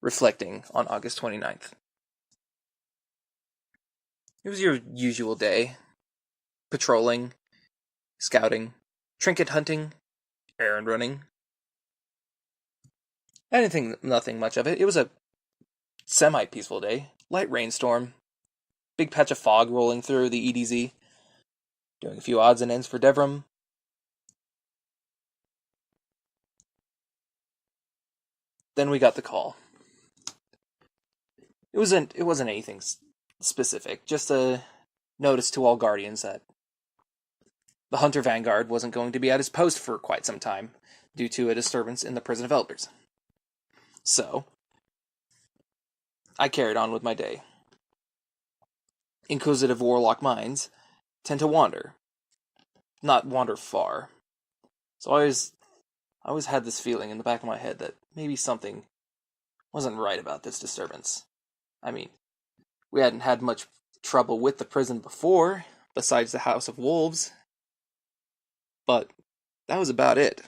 reflecting on August 29th. It was your usual day. Patrolling, scouting, trinket hunting, errand running. I didn't think nothing much of it. It was a semi-peaceful day. Light rainstorm. Big patch of fog rolling through the EDZ. Doing a few odds and ends for Devram. Then we got the call. It wasn't anything specific. Just a notice to all Guardians that the Hunter Vanguard wasn't going to be at his post for quite some time due to a disturbance in the prison of elders. So, I carried on with my day. Inquisitive warlock minds tend to wander. Not wander far. So I always had this feeling in the back of my head that maybe something wasn't right about this disturbance. I mean, we hadn't had much trouble with the prison before, besides the House of Wolves. But that was about it.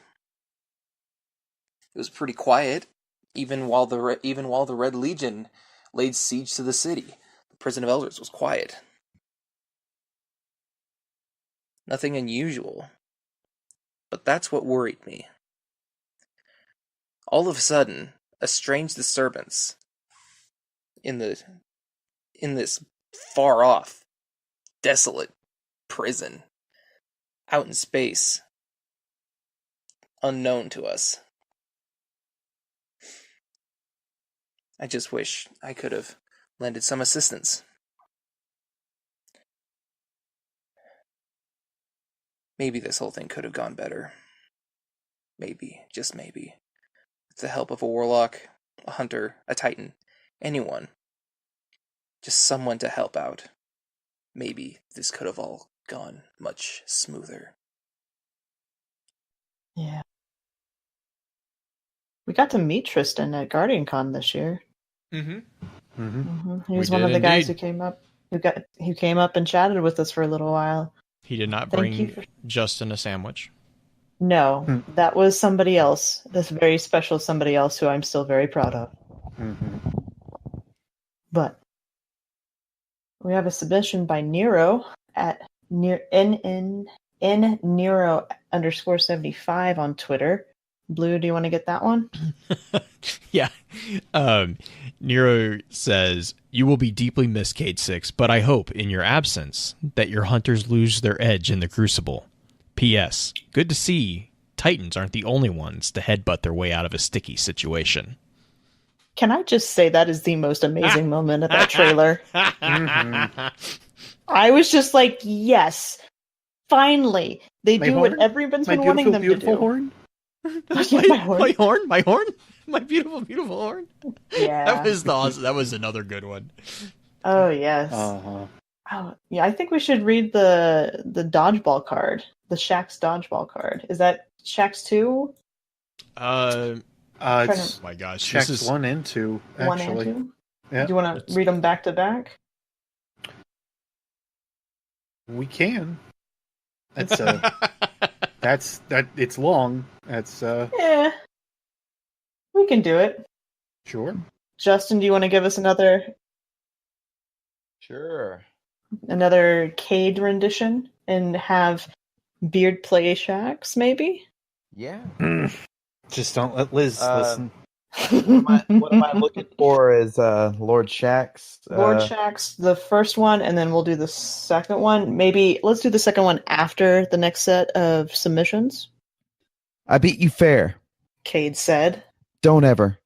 It was pretty quiet, even while the Red Legion laid siege to the city. The Prison of Elders was quiet. Nothing unusual. But that's what worried me. All of a sudden, a strange disturbance in this far off, desolate prison, out in space, unknown to us. I just wish I could have lended some assistance. Maybe this whole thing could have gone better. Maybe, just maybe. With the help of a warlock, a hunter, a titan, anyone. Just someone to help out. Maybe this could have all gone much smoother. Yeah. We got to meet Tristan at GuardianCon this year. Mm-hmm. He was one of the guys who came up and chatted with us for a little while. He did not bring Justin a sandwich. No, that was somebody else. This very special somebody else who I'm still very proud of. But we have a submission by Nero at Nero _75 on Twitter. Blue, do you want to get that one? Yeah. Nero says, "You will be deeply missed, Cayde-6, but I hope, in your absence, that your hunters lose their edge in the Crucible. P.S. Good to see Titans aren't the only ones to headbutt their way out of a sticky situation." Can I just say that is the most amazing moment of that trailer? I was just like, yes, finally. They do what everyone's been wanting them to do. Horn? My horn? My beautiful, beautiful horn? Yeah. That was another good one. Oh, yes. Uh-huh. Oh, yeah, I think we should read the dodgeball card. The Shaxx dodgeball card. Is that Shaxx 2? It's my gosh. Shaxx 1 and 2, actually. 1 and 2? Yeah. Do you want to read them back to back? We can. It's it's long. That's Yeah. We can do it. Sure. Justin, do you want to give us another Sure. Cayde rendition and have Beard play Shaxx, maybe? Yeah. Just don't let Liz listen. What am I looking for is Lord Shaxx. Lord Shaxx, the first one, and then we'll do the second one. Maybe let's do the second one after the next set of submissions. I beat you fair. Cayde said. Don't ever.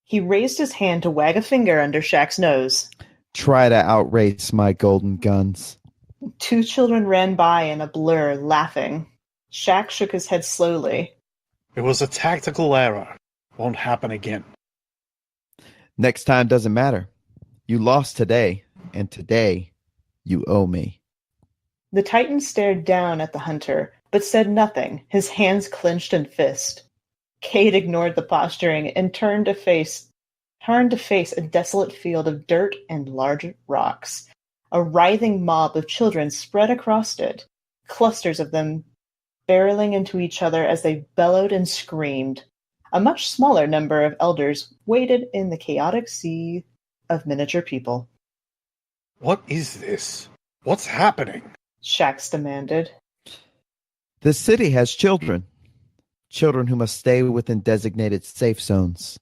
He raised his hand to wag a finger under Shax's nose. Try to outrace my golden guns. Two children ran by in a blur, laughing. Shaxx shook his head slowly. It was a tactical error. Won't happen again. Next time doesn't matter. You lost today, and today you owe me. The Titan stared down at the hunter, but said nothing, his hands clenched in fist. Cayde ignored the posturing and turned to face a desolate field of dirt and large rocks. A writhing mob of children spread across it, clusters of them barreling into each other as they bellowed and screamed. A much smaller number of elders waded in the chaotic sea of miniature people. What is this? What's happening? Shax demanded. The city has children. Children who must stay within designated safe zones.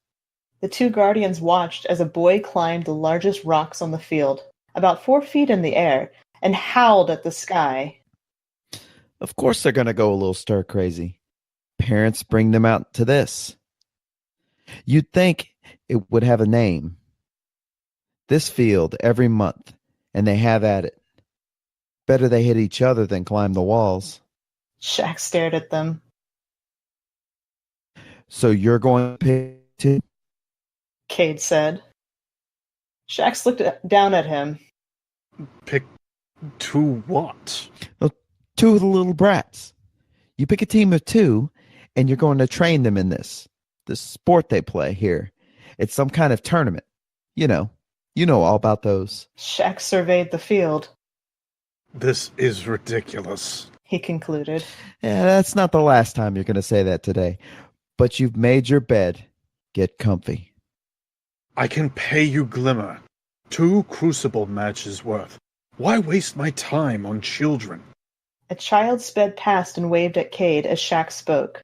The two guardians watched as a boy climbed the largest rocks on the field, about 4 feet in the air, and howled at the sky. Of course they're going to go a little stir-crazy. Parents bring them out to this. You'd think it would have a name. This field every month, and they have at it. Better they hit each other than climb the walls. Shax stared at them. So you're going to pick too? Cayde said. Shax looked down at him. Pick two what? Well, 2 of the little brats. You pick a team of 2, and you're going to train them in this sport they play here. It's some kind of tournament. You know all about those. Shax surveyed the field. This is ridiculous, he concluded. Yeah, that's not the last time you're going to say that today. But you've made your bed. Get comfy. I can pay you Glimmer. 2 Crucible matches worth. Why waste my time on children? A child sped past and waved at Cayde as Shax spoke.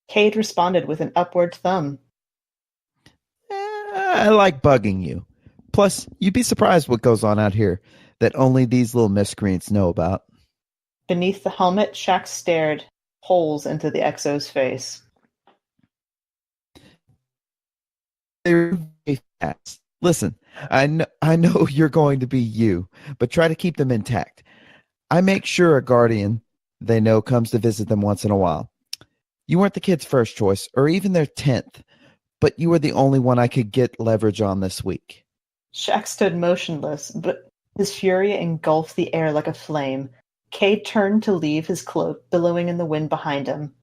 Cayde responded with an upward thumb. I like bugging you. Plus, you'd be surprised what goes on out here that only these little miscreants know about. Beneath the helmet, Shax stared holes into the Exo's face. They're very fast. Listen, I know you're going to be you, but try to keep them intact. I make sure a guardian they know comes to visit them once in a while. You weren't the kid's first choice, or even their 10th, but you were the only one I could get leverage on this week. Shax stood motionless, but his fury engulfed the air like a flame. Cayde turned to leave his cloak billowing in the wind behind him.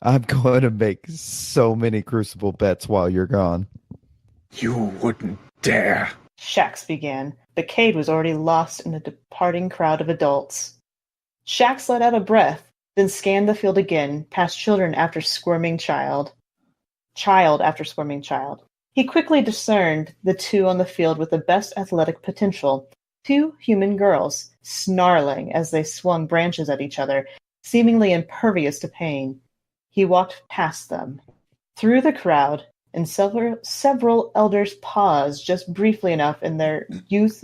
I'm going to make so many Crucible bets while you're gone. You wouldn't dare. Shax began, but Cayde was already lost in a departing crowd of adults. Shax let out a breath, then scanned the field again, past children after squirming child after squirming child. He quickly discerned the 2 on the field with the best athletic potential, 2 human girls, snarling as they swung branches at each other, seemingly impervious to pain. He walked past them. Through the crowd, and several elders paused just briefly enough in their youth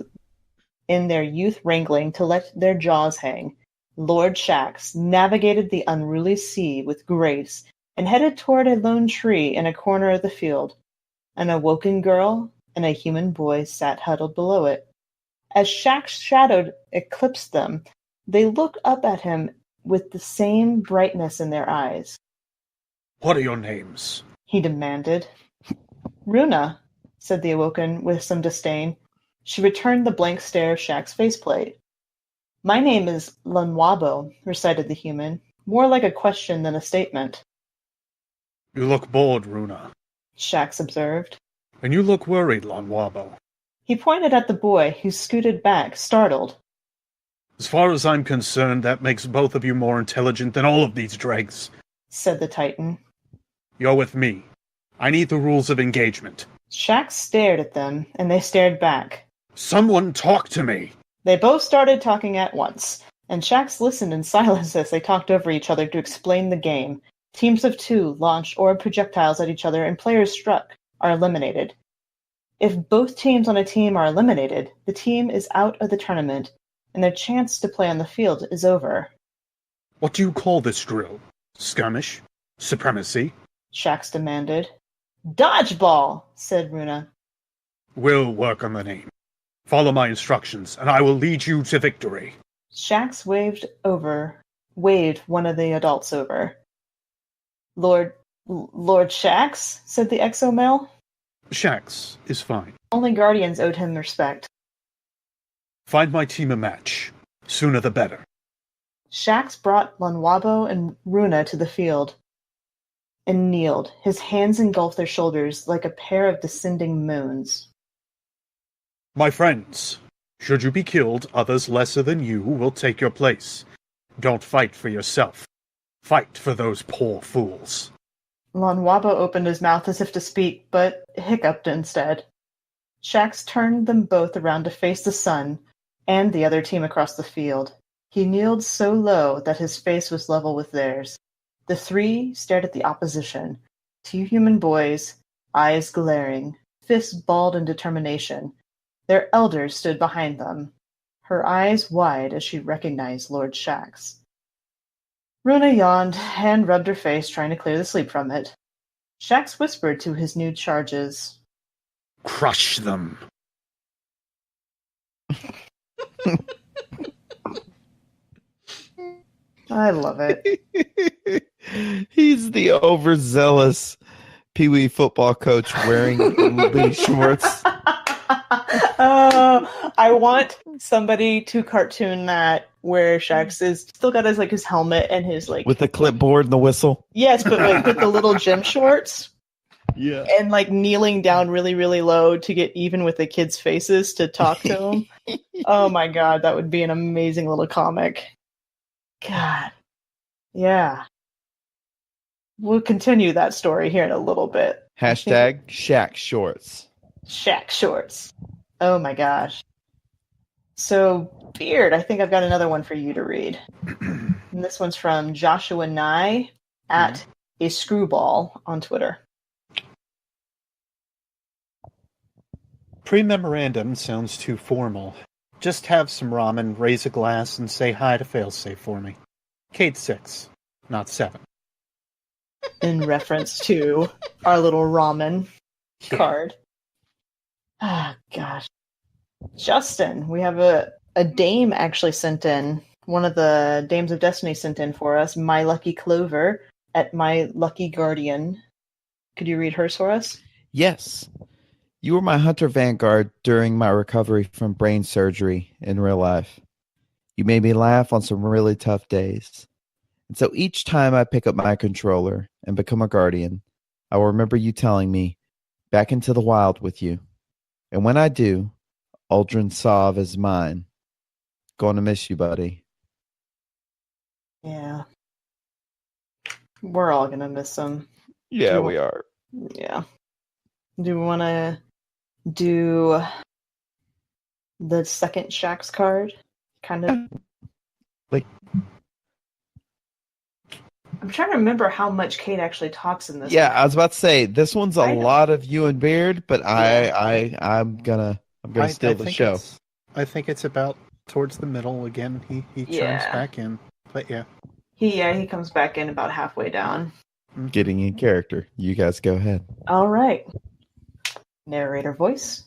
wrangling to let their jaws hang. Lord Shax navigated the unruly sea with grace and headed toward a lone tree in a corner of the field. An awoken girl and a human boy sat huddled below it. As Shax's shadow eclipsed them, they looked up at him with the same brightness in their eyes. What are your names? He demanded. Runa, said the awoken with some disdain. She returned the blank stare of Shax's faceplate. My name is Lanwabo, recited the human, more like a question than a statement. You look bored, Runa, Shax observed. And you look worried, Lanwabo. He pointed at the boy, who scooted back, startled. As far as I'm concerned, that makes both of you more intelligent than all of these dregs, said the Titan. You're with me. I need the rules of engagement. Shax stared at them, and they stared back. Someone talk to me! They both started talking at once, and Shax listened in silence as they talked over each other to explain the game. Teams of 2 launched orb projectiles at each other, and players struck are eliminated. If both teams on a team are eliminated, the team is out of the tournament, and their chance to play on the field is over. What do you call this drill? Skirmish? Supremacy? Shax demanded. Dodgeball, said Runa. We'll work on the name. Follow my instructions, and I will lead you to victory. Shax waved one of the adults over. Lord Shax, said the exo-male. Shax is fine. Only guardians owed him respect. Find my team a match. Sooner the better. Shax brought Lanwabo and Runa to the field and kneeled. His hands engulfed their shoulders like a pair of descending moons. My friends, Should you be killed, others lesser than you will take your place. Don't fight for yourself. Fight for those poor fools. Lonwabo opened his mouth as if to speak, but hiccuped instead. Shax turned them both around to face the sun and the other team across the field. He kneeled so low that his face was level with theirs. The three stared at the opposition. 2 human boys, eyes glaring, fists balled in determination. Their elders stood behind them, her eyes wide as she recognized Lord Shax. Runa yawned and rubbed her face, trying to clear the sleep from it. Shax whispered to his new charges. Crush them. I love it. He's the overzealous Pee Wee football coach wearing blue shorts. I want somebody to cartoon that where Shax is still got his helmet and his with the clipboard and the whistle. Yes, but with the little gym shorts. Yeah. And kneeling down really, really low to get even with the kids' faces to talk to them. Oh my god, that would be an amazing little comic. God. Yeah. We'll continue that story here in a little bit. Hashtag Shax Shorts. Shax Shorts. Oh my gosh. So, Beard, I think I've got another one for you to read. And this one's from Joshua Nye at a screwball on Twitter. Pre-memorandum sounds too formal. Just have some ramen, raise a glass, and say hi to Failsafe for me. Cayde-6, not 7. In reference to our little ramen card. Ah, gosh. Justin, we have a dame actually sent in. One of the Dames of Destiny sent in for us. My Lucky Clover at My Lucky Guardian. Could you read hers for us? Yes. You were my Hunter Vanguard during my recovery from brain surgery in real life. You made me laugh on some really tough days. And so each time I pick up my controller and become a guardian, I will remember you telling me, back into the wild with you. And when I do, Aldrin Sov is mine. Going to miss you, buddy. Yeah. We're all going to miss him. Yeah, we are. Yeah. Do we want to do the second Shax card? Kind of. I'm trying to remember how much Cayde actually talks in this. Yeah, one. I was about to say this one's a lot of you and Beard, but I'm gonna steal the show. I think it's about towards the middle again. He turns back in, but yeah. He comes back in about halfway down. Getting in character. You guys go ahead. All right. Narrator voice.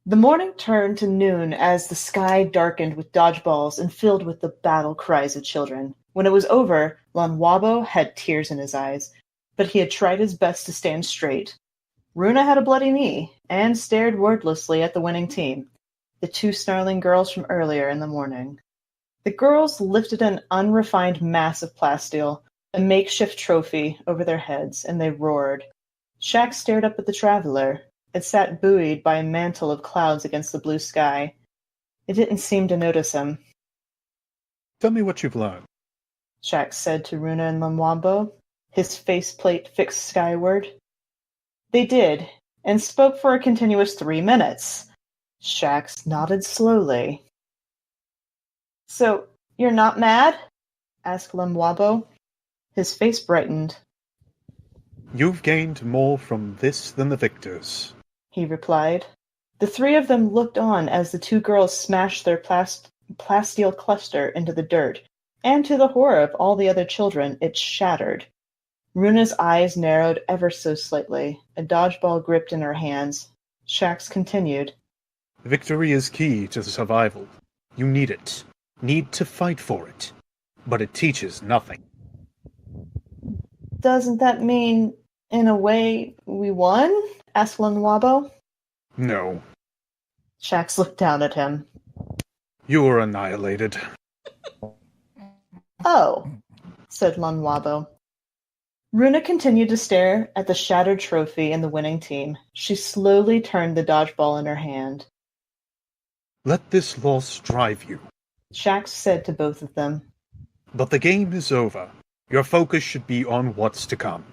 The morning turned to noon as the sky darkened with dodgeballs and filled with the battle cries of children. When it was over, Lonwabo had tears in his eyes, but he had tried his best to stand straight. Runa had a bloody knee and stared wordlessly at the winning team, the 2 snarling girls from earlier in the morning. The girls lifted an unrefined mass of plasteel, a makeshift trophy, over their heads, and they roared. Shax stared up at the traveler. It sat buoyed by a mantle of clouds against the blue sky. It didn't seem to notice him. Tell me what you've learned, Shax said to Runa and Lonwabo, his faceplate fixed skyward. They did, and spoke for a continuous 3 minutes. Shax nodded slowly. So, you're not mad? Asked Lonwabo. His face brightened. You've gained more from this than the victors, he replied. The 3 of them looked on as the 2 girls smashed their plasteel cluster into the dirt, and to the horror of all the other children, it shattered. Runa's eyes narrowed ever so slightly, a dodgeball gripped in her hands. Shax continued. Victory is key to survival. You need it. Need to fight for it. But it teaches nothing. Doesn't that mean, in a way, we won? Asked Lonwabo. No. Shax looked down at him. You were annihilated. Oh, said Lonwabo. Runa continued to stare at the shattered trophy and the winning team. She slowly turned the dodgeball in her hand. Let this loss drive you. Shax said to both of them. But the game is over. Your focus should be on what's to come.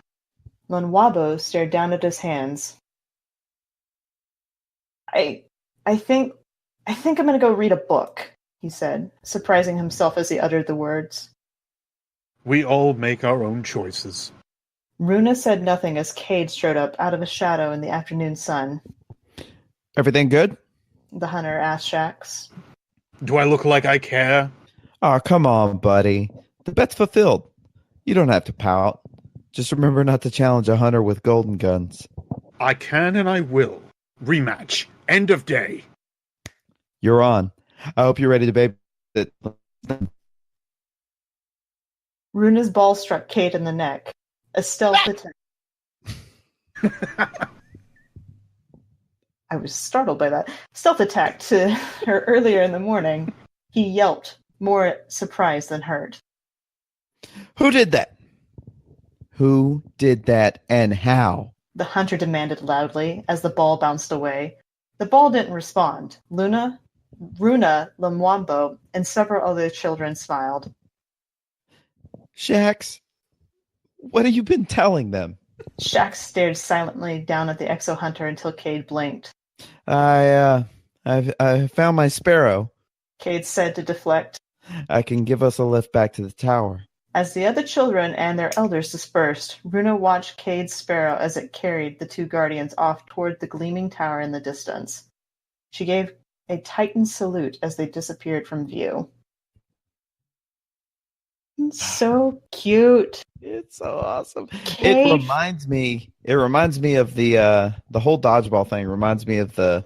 Lunwabo stared down at his hands. I think I'm going to go read a book, he said, surprising himself as he uttered the words. We all make our own choices. Runa said nothing as Cayde strode up out of a shadow in the afternoon sun. Everything good? The hunter asked Shax. Do I look like I care? Oh, come on, buddy. The bet's fulfilled. You don't have to pout. Just remember not to challenge a hunter with golden guns. I can and I will. Rematch. End of day. You're on. I hope you're ready to baby it. Runa's ball struck Cayde in the neck. A stealth attack. I was startled by that. Stealth attack to her earlier in the morning. He yelped, more surprised than hurt. Who did that? Who did that and how? The hunter demanded loudly as the ball bounced away. The ball didn't respond. Runa, Lamwambo, and several other children smiled. Shax, what have you been telling them? Shax stared silently down at the exo hunter until Cayde blinked. I found my sparrow. Cayde said to deflect. I can give us a lift back to the tower. As the other children and their elders dispersed, Runa watched Cayde's sparrow as it carried the two guardians off toward the gleaming tower in the distance. She gave a titan salute as they disappeared from view. So cute. It's so awesome. Cayde. It reminds me of the whole dodgeball thing. Reminds me of the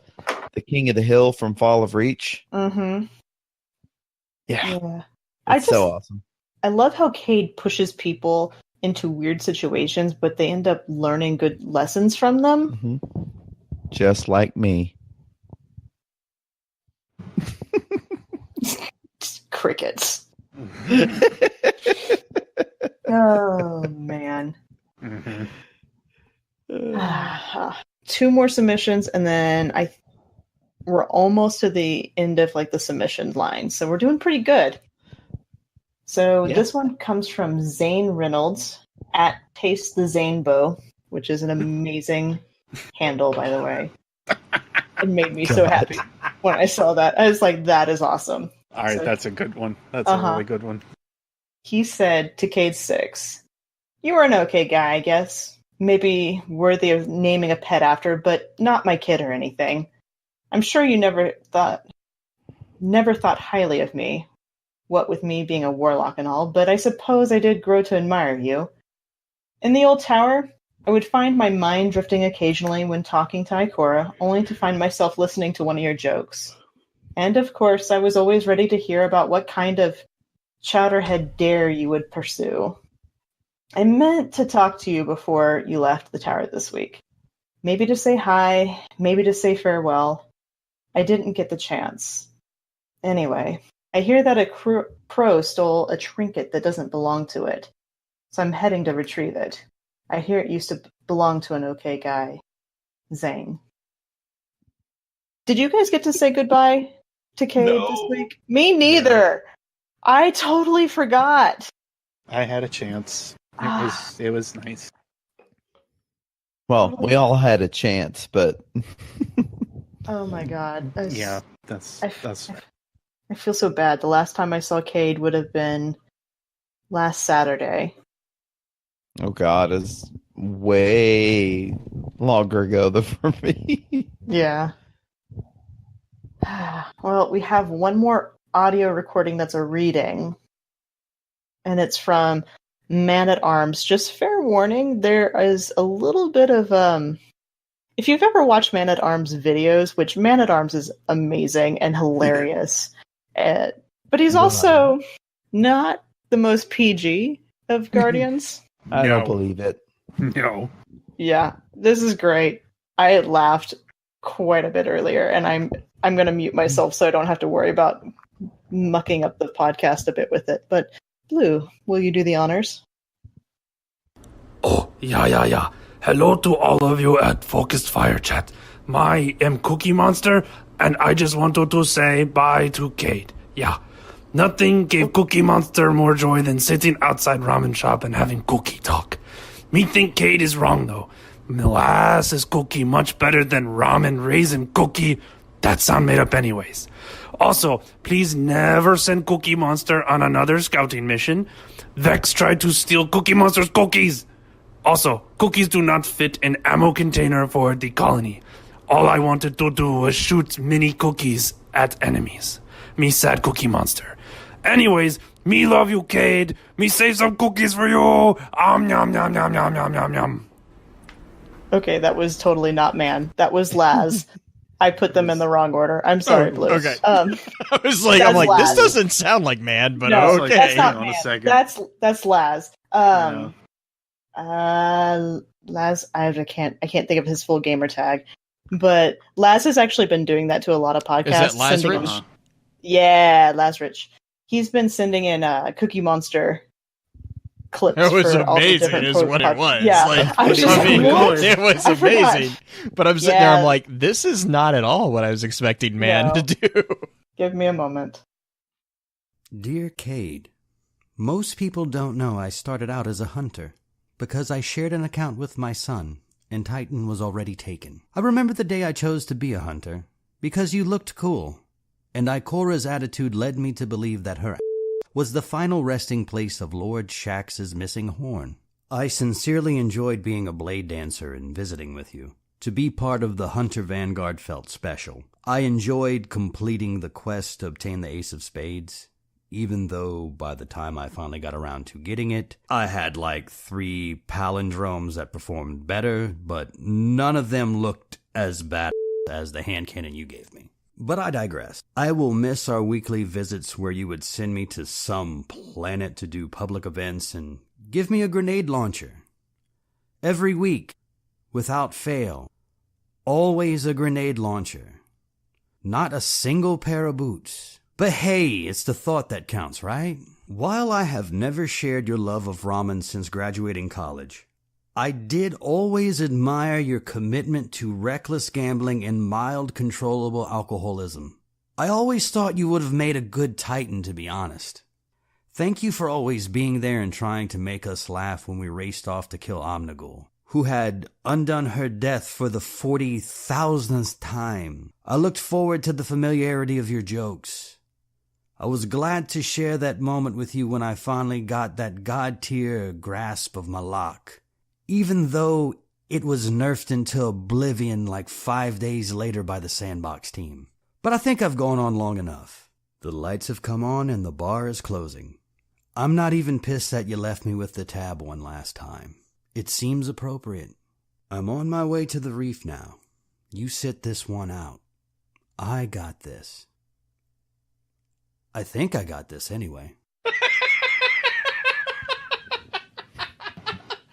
King of the Hill from Fall of Reach. Mm-hmm. Yeah. It's so awesome. I love how Cayde pushes people into weird situations, but they end up learning good lessons from them. Mm-hmm. Just like me. Crickets. Oh, man. Mm-hmm. 2 more submissions, and then we're almost to the end of the submission line, so we're doing pretty good. So This one comes from Zane Reynolds at Taste the Zanebo, which is an amazing handle, by the way. It made me so happy when I saw that. I was like, that is awesome. All right, that's a good one. That's a really good one. He said to Cayde-6, "You are an okay guy, I guess. Maybe worthy of naming a pet after, but not my kid or anything. I'm sure you never thought highly of me, what with me being a warlock and all, but I suppose I did grow to admire you. In the old tower, I would find my mind drifting occasionally when talking to Ikora, only to find myself listening to one of your jokes. And of course, I was always ready to hear about what kind of chowderhead dare you would pursue. I meant to talk to you before you left the tower this week. Maybe to say hi, maybe to say farewell. I didn't get the chance. Anyway, I hear that a crow stole a trinket that doesn't belong to it, so I'm heading to retrieve it. I hear it used to belong to an okay guy. Zane." Did you guys get to say goodbye to Cayde this week? Me neither. I totally forgot. I had a chance. It was nice. Well, we all had a chance, but Oh my god. That's I feel so bad. The last time I saw Cayde would have been last Saturday. oh god, it's way longer ago than for me. Yeah. Well, we have one more audio recording that's a reading, and it's from Man-at-Arms. Just fair warning, there is a little bit of if you've ever watched Man-at-Arms videos, which Man-at-Arms is amazing and hilarious, but he's also not the most PG of Guardians. I don't believe it. No. Yeah, this is great. I laughed quite a bit earlier, and I'm going to mute myself so I don't have to worry about mucking up the podcast a bit with it. But Blue, will you do the honors? Oh, yeah. Hello to all of you at Focused Fire Chat. My am Cookie Monster, and I just wanted to say bye to Cayde. Yeah. Nothing gave Cookie Monster more joy than sitting outside ramen shop and having cookie talk. Me think Cayde is wrong, though. Molasses cookie much better than ramen raisin cookie. That sound made up anyways. Also, please never send Cookie Monster on another scouting mission. Vex tried to steal Cookie Monster's cookies. Also, cookies do not fit an ammo container for the colony. All I wanted to do was shoot mini cookies at enemies. Me sad Cookie Monster. Anyways, me love you, Cayde. Me save some cookies for you. Yum, yum, yum, yum, yum, yum, yum. Okay, that was totally not man. That was Laz. I put them in the wrong order. I'm sorry, Blue. Okay. I was like, I'm like, Laz. this doesn't sound like man, but No, okay. that's not Hang on man. a second. That's Laz. Yeah. Laz, I can't think of his full gamer tag, but Laz has actually been doing that to a lot of podcasts. Is that sending Lazarich? in- Yeah, Lazarich. He's been sending in Cookie Monster clips. It was for all the amazing, different is what it was. Yeah, Like, I was just I mean, like, what? it was I forgot. amazing. But I'm sitting there, Yeah. I'm like, this is not at all what I was expecting man No. to do. Give me a moment. Dear Cayde, most people don't know I started out as a hunter because I shared an account with my son, and Titan was already taken. I remember the day I chose to be a hunter because you looked cool, and Ikora's attitude led me to believe that her was the final resting place of Lord Shax's missing horn. I sincerely enjoyed being a blade dancer and visiting with you. To be part of the Hunter Vanguard felt special. I enjoyed completing the quest to obtain the Ace of Spades, even though by the time I finally got around to getting it, I had like 3 palindromes that performed better, but none of them looked as bad as the hand cannon you gave me. But I digress. I will miss our weekly visits where you would send me to some planet to do public events and give me a grenade launcher. Every week, without fail, always a grenade launcher. Not a single pair of boots. But hey, it's the thought that counts, right? While I have never shared your love of ramen since graduating college, I did always admire your commitment to reckless gambling and mild controllable alcoholism. I always thought you would have made a good Titan, to be honest. Thank you for always being there and trying to make us laugh when we raced off to kill Omnigul, who had undone her death for the 40,000th time. I looked forward to the familiarity of your jokes. I was glad to share that moment with you when I finally got that god-tier grasp of Malak, even though it was nerfed into oblivion like 5 days later by the Sandbox team. But I think I've gone on long enough. The lights have come on and the bar is closing. I'm not even pissed that you left me with the tab one last time. It seems appropriate. I'm on my way to the reef now. You sit this one out. I got this. I think I got this anyway.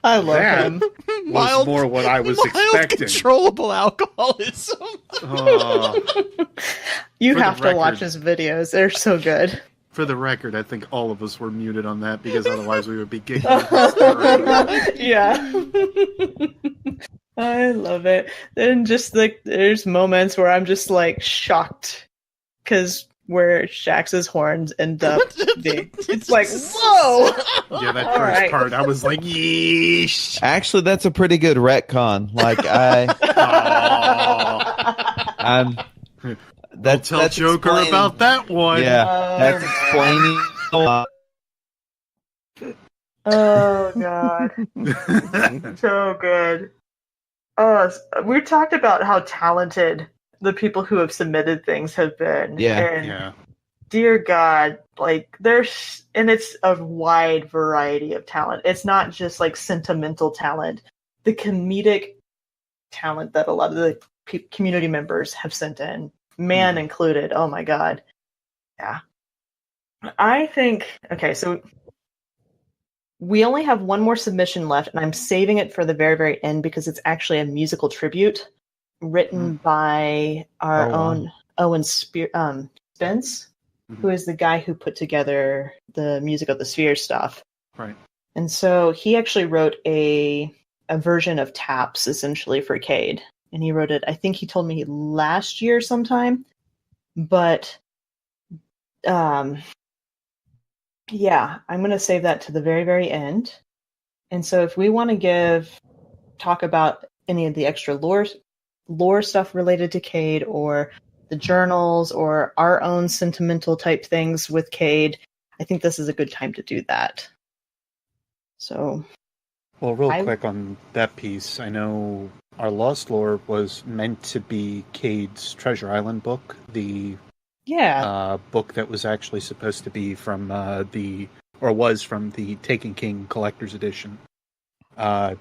I love That him. was more what I was expecting. Controllable alcoholism. You For the have to watch record- his videos. They're so good. For the record, I think all of us were muted on that because otherwise we would be giggling. Yeah. I love it. And just like there's moments where I'm just like shocked because where Shax's horns end up being. It's like, whoa! Yeah, that All first right. part, I was like, yeesh. Actually, that's a pretty good retcon. Like I'm. Don't tell Joker explaining- about that one. Yeah, that's explaining. Oh god. So good. We talked about how talented the people who have submitted things have been. Yeah. And Yeah. dear God, like and it's a wide variety of talent. It's not just like sentimental talent. The comedic talent that a lot of the community members have sent in, man included. Oh my God. Yeah. I think, okay, so we only have one more submission left, and I'm saving it for the very, very end because it's actually a musical tribute written by our own Owen Spence, who is the guy who put together the music of the Sphere stuff. Right. And so he actually wrote a version of Taps, essentially, for Cayde. and he wrote it. I think he told me last year sometime, but yeah, I'm going to save that to the very, very end. And so if we want to talk about any of the extra lore stuff related to Cayde, or the journals, or our own sentimental type things with Cayde, I think this is a good time to do that. So, well, real quick on that piece, I know our Lost Lore was meant to be Cayde's Treasure Island book, the book that was actually supposed to be from was from the Taken King Collector's Edition. And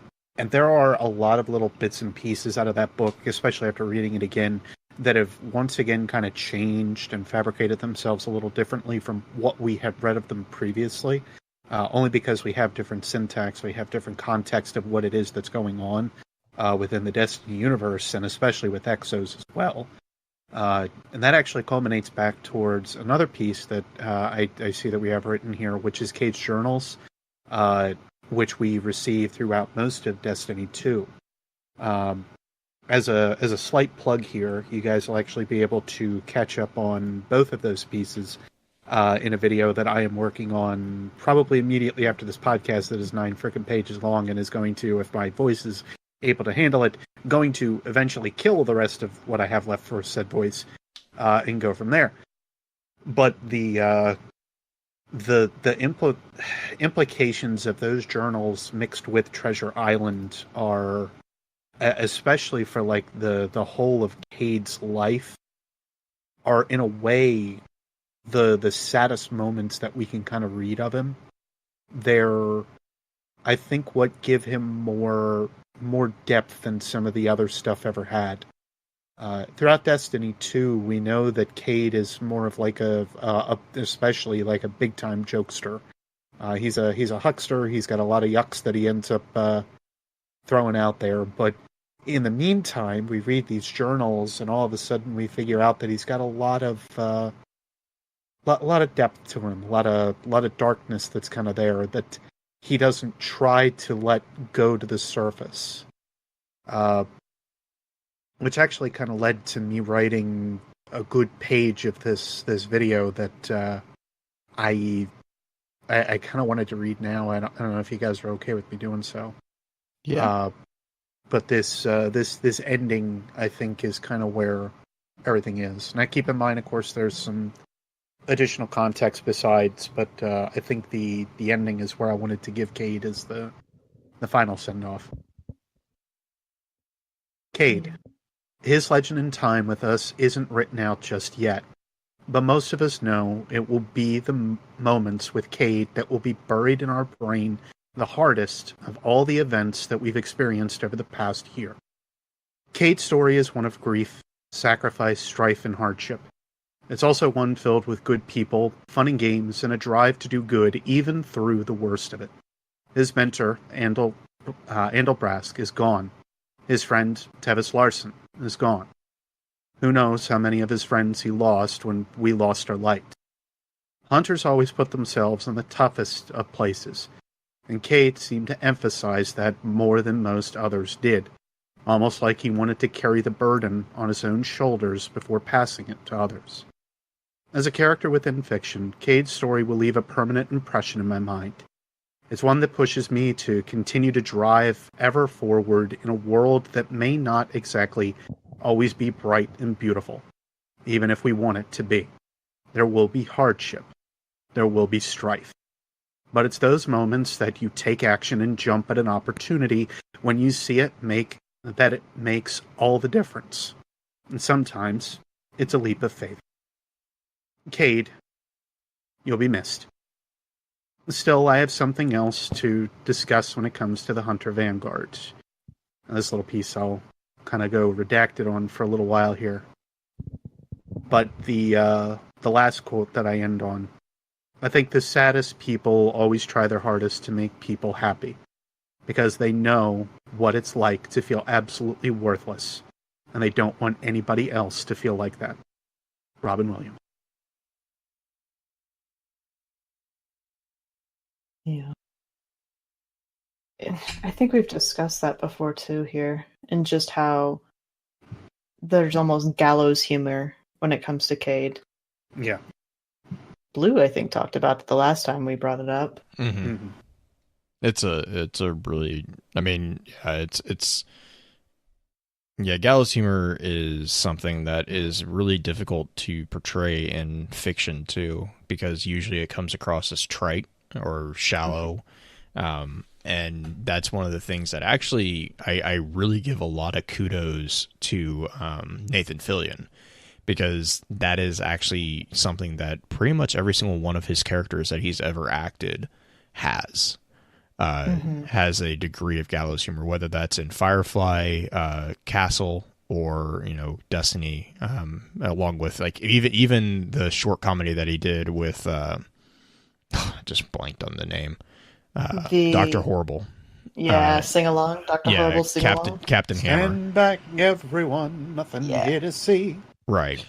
there are a lot of little bits and pieces out of that book, especially after reading it again, that have once again kind of changed and fabricated themselves a little differently from what we had read of them previously. Only because we have different syntax, we have different context of what it is that's going on within the Destiny universe, and especially with Exos as well. And that actually culminates back towards another piece that I see that we have written here, which is Cayde's journals, which we receive throughout most of Destiny 2. As a slight plug here, you guys will actually be able to catch up on both of those pieces in a video that I am working on probably immediately after this podcast that is 9 frickin' pages long and is going to, if my voice is able to handle it, going to eventually kill the rest of what I have left for said voice and go from there. But the implications of those journals mixed with Treasure Island are, especially for like the whole of Cayde's life, are in a way the saddest moments that we can kind of read of him. They're, I think, what give him more depth than some of the other stuff ever had. Throughout Destiny 2, we know that Cayde is more of like especially like a big time jokester. He's a huckster. He's got a lot of yucks that he ends up throwing out there. But in the meantime, we read these journals, and all of a sudden we figure out that he's got a lot of depth to him, a lot of darkness that's kind of there that he doesn't try to let go to the surface. Which actually kind of led to me writing a good page of this video that I kind of wanted to read now. I don't know if you guys are okay with me doing so. Yeah. But this ending, I think, is kind of where everything is. And I keep in mind, of course, there's some additional context besides, but I think the ending is where I wanted to give Cayde as the final send-off. Cayde. His legend in time with us isn't written out just yet, but most of us know it will be the moments with Cayde that will be buried in our brain the hardest of all the events that we've experienced over the past year. Cayde's story is one of grief, sacrifice, strife, and hardship. It's also one filled with good people, fun and games, and a drive to do good even through the worst of it. His mentor, Andal Brask, is gone. His friend, Tevis Larson, is gone. Who knows how many of his friends he lost when we lost our light. Hunters always put themselves in the toughest of places, and Cayde seemed to emphasize that more than most others did, almost like he wanted to carry the burden on his own shoulders before passing it to others. As a character within fiction, Cayde's story will leave a permanent impression in my mind. It's one that pushes me to continue to drive ever forward in a world that may not exactly always be bright and beautiful, even if we want it to be. There will be hardship. There will be strife. But it's those moments that you take action and jump at an opportunity when you see it makes all the difference. And sometimes it's a leap of faith. Cayde, you'll be missed. Still, I have something else to discuss when it comes to the Hunter Vanguard. This little piece I'll kind of go redacted on for a little while here. But the last quote that I end on, I think the saddest people always try their hardest to make people happy, because they know what it's like to feel absolutely worthless, and they don't want anybody else to feel like that. Robin Williams. Yeah. I think we've discussed that before too here, and just how there's almost gallows humor when it comes to Cayde. Yeah. Mm-hmm. Blue, I think, talked about it the last time we brought it up. Mm-hmm. It's a really, I mean, gallows humor is something that is really difficult to portray in fiction too, because usually it comes across as trite or shallow. And that's one of the things that actually I really give a lot of kudos to Nathan Fillion, because that is actually something that pretty much every single one of his characters that he's ever acted has a degree of gallows humor, whether that's in Firefly, Castle, or Destiny, along with like even the short comedy that he did with just blanked on the name, Dr. Horrible. Yeah, sing along, Dr. Horrible, sing along. Captain Hammer. Stand back, everyone, nothing here to see. Right.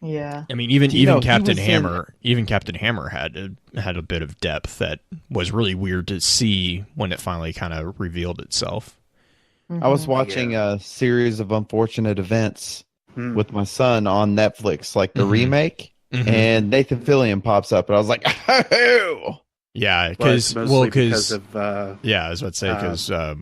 Yeah. I mean, even Captain Hammer, Captain Hammer had a bit of depth that was really weird to see when it finally kind of revealed itself. I was watching a series of unfortunate events with my son on Netflix, like the remake, and Nathan Fillion pops up, and I was like, "Oh!" Yeah, because of I was about to say because oh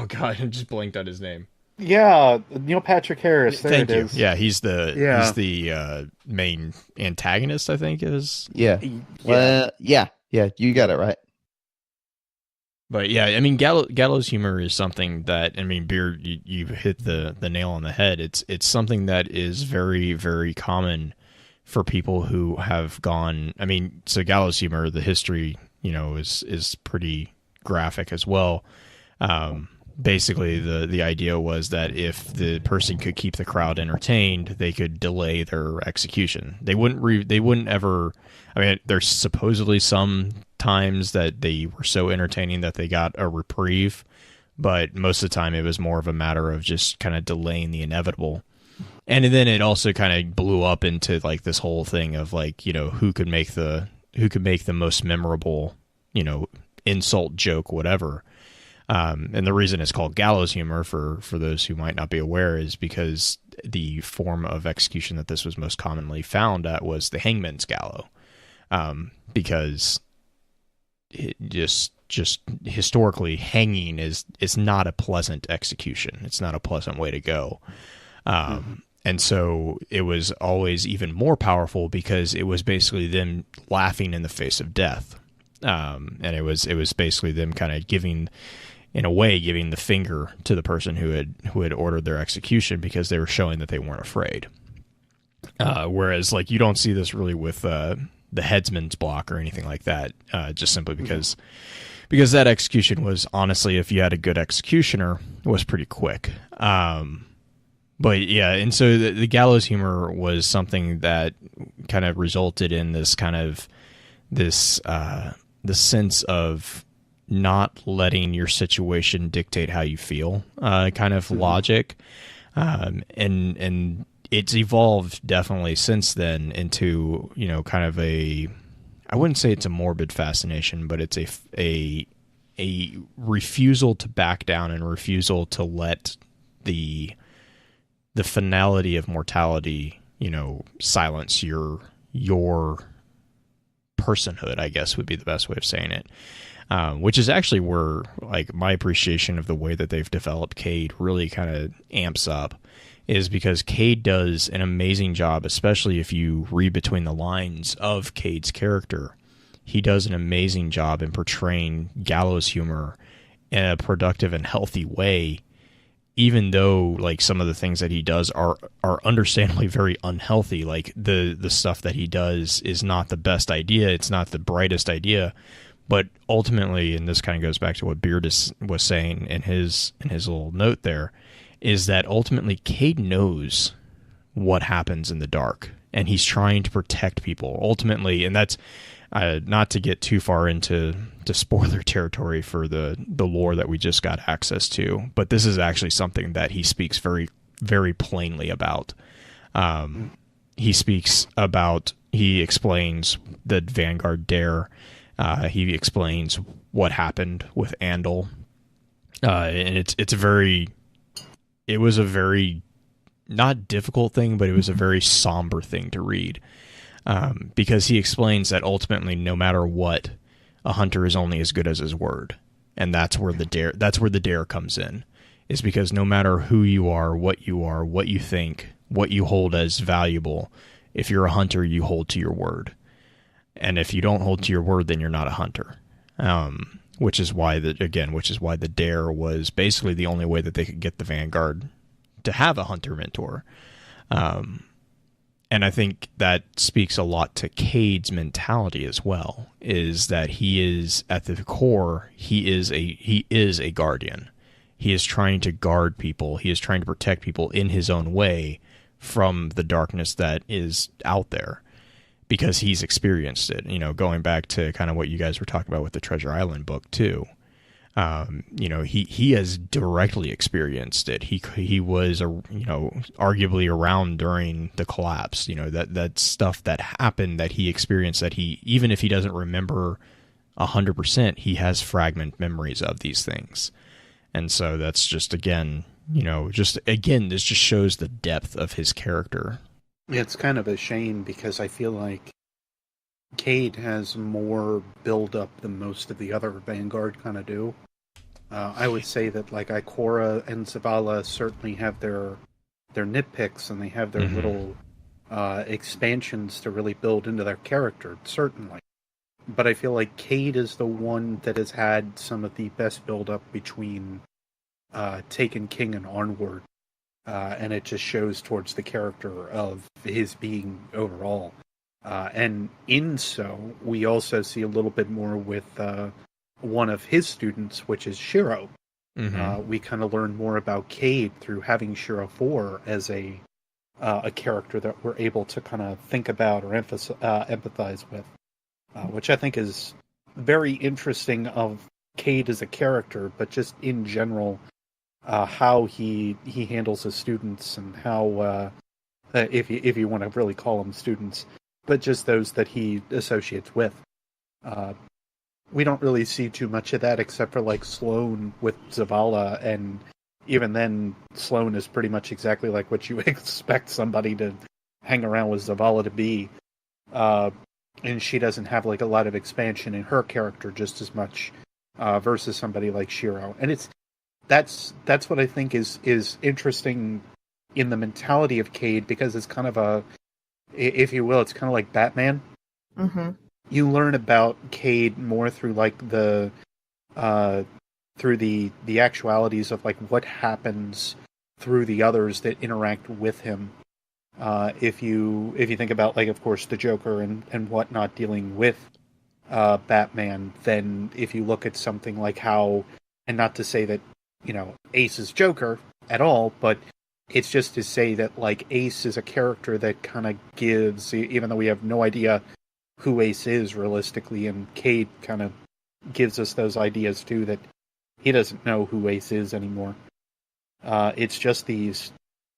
god, I just blanked on his name. Yeah, Neil Patrick Harris. There Thank it you. is. Yeah, he's the main antagonist, I think is. Yeah. Well, yeah, you got it right. But yeah, I mean, gallows humor is something that, I mean, Beard, you hit the nail on the head. It's something that is very, very common for people who have gone. I mean, so gallows humor, the history, is pretty graphic as well. Basically, the idea was that if the person could keep the crowd entertained, they could delay their execution. They wouldn't ever. I mean, there's supposedly some times that they were so entertaining that they got a reprieve, but most of the time it was more of a matter of just kind of delaying the inevitable. And then it also kind of blew up into like this whole thing of like, who could make the most memorable, insult joke, whatever. And the reason it's called gallows humor, for those who might not be aware, is because the form of execution that this was most commonly found at was the hangman's gallows. Because it just historically, hanging is not a pleasant execution. It's not a pleasant way to go. And so it was always even more powerful because it was basically them laughing in the face of death. And it was basically them kind of giving the finger to the person who had ordered their execution, because they were showing that they weren't afraid. Whereas like you don't see this really with the headsman's block or anything like that, just simply because that execution was, honestly, if you had a good executioner, it was pretty quick. But yeah, and so the gallows humor was something that kind of resulted in this kind of the sense of not letting your situation dictate how you feel, kind of logic, and it's evolved definitely since then into kind of I wouldn't say it's a morbid fascination, but it's a refusal to back down and refusal to let the finality of mortality silence your personhood, I guess would be the best way of saying it. Which is actually where like my appreciation of the way that they've developed Cayde really kind of amps up, is because Cayde does an amazing job, especially if you read between the lines of Cade's character. He does an amazing job in portraying gallows humor in a productive and healthy way, even though like some of the things that he does are understandably very unhealthy. Like the stuff that he does is not the best idea. It's not the brightest idea. But ultimately, and this kind of goes back to what Beard was saying in his little note there, is that ultimately Cayde knows what happens in the dark, and he's trying to protect people ultimately. And that's not to get too far into spoiler territory for the lore that we just got access to, but this is actually something that he speaks very, very plainly about. He explains the Vanguard dare. He explains what happened with Andal, and it was a very not difficult thing, but it was a very somber thing to read, because he explains that ultimately, no matter what, a hunter is only as good as his word, and that's where the dare comes in, is because no matter who you are, what you think, what you hold as valuable, if you're a hunter, you hold to your word, and if you don't hold to your word, then you're not a hunter. Which is why the dare was basically the only way that they could get the Vanguard to have a hunter mentor. And I think that speaks a lot to Cayde's mentality as well, is that he is, at the core, he is a guardian. He is trying to guard people. He is trying to protect people in his own way from the darkness that is out there, because he's experienced it. You know, going back to kind of what you guys were talking about with the Treasure Island book too. You know, he has directly experienced it. He was, arguably around during the collapse. You know, that stuff that happened, that he experienced, that he, even if he doesn't remember 100%, he has fragment memories of these things. And so that's just, again, this just shows the depth of his character. It's kind of a shame, because I feel like Cayde has more build-up than most of the other Vanguard kind of do. I would say that like Ikora and Zavala certainly have their nitpicks, and they have their little expansions to really build into their character, certainly. But I feel like Cayde is the one that has had some of the best build-up between Taken King and onward. And it just shows towards the character of his being overall. And in so, we also see a little bit more with one of his students, which is Shiro. We kind of learn more about Cayde through having Shiro 4 as a character that we're able to kind of think about or empathize with, which I think is very interesting of Cayde as a character, but just in general, how he handles his students, and how, if you want to really call them students, but just those that he associates with. We don't really see too much of that, except for like Sloane with Zavala, and even then, Sloane is pretty much exactly like what you expect somebody to hang around with Zavala to be. And she doesn't have like a lot of expansion in her character just as much, versus somebody like Shiro. And that's what I think is interesting in the mentality of Cayde, because it's kind of a, if you will, it's kind of like Batman. You learn about Cayde more through like the actualities of like what happens through the others that interact with him. If you think about, like, of course, the Joker and whatnot dealing with Batman, then if you look at something like how, and not to say that, Ace is Joker at all, but it's just to say that, like, Ace is a character that kind of gives, even though we have no idea who Ace is realistically, and Cayde kind of gives us those ideas too, that he doesn't know who Ace is anymore. It's just these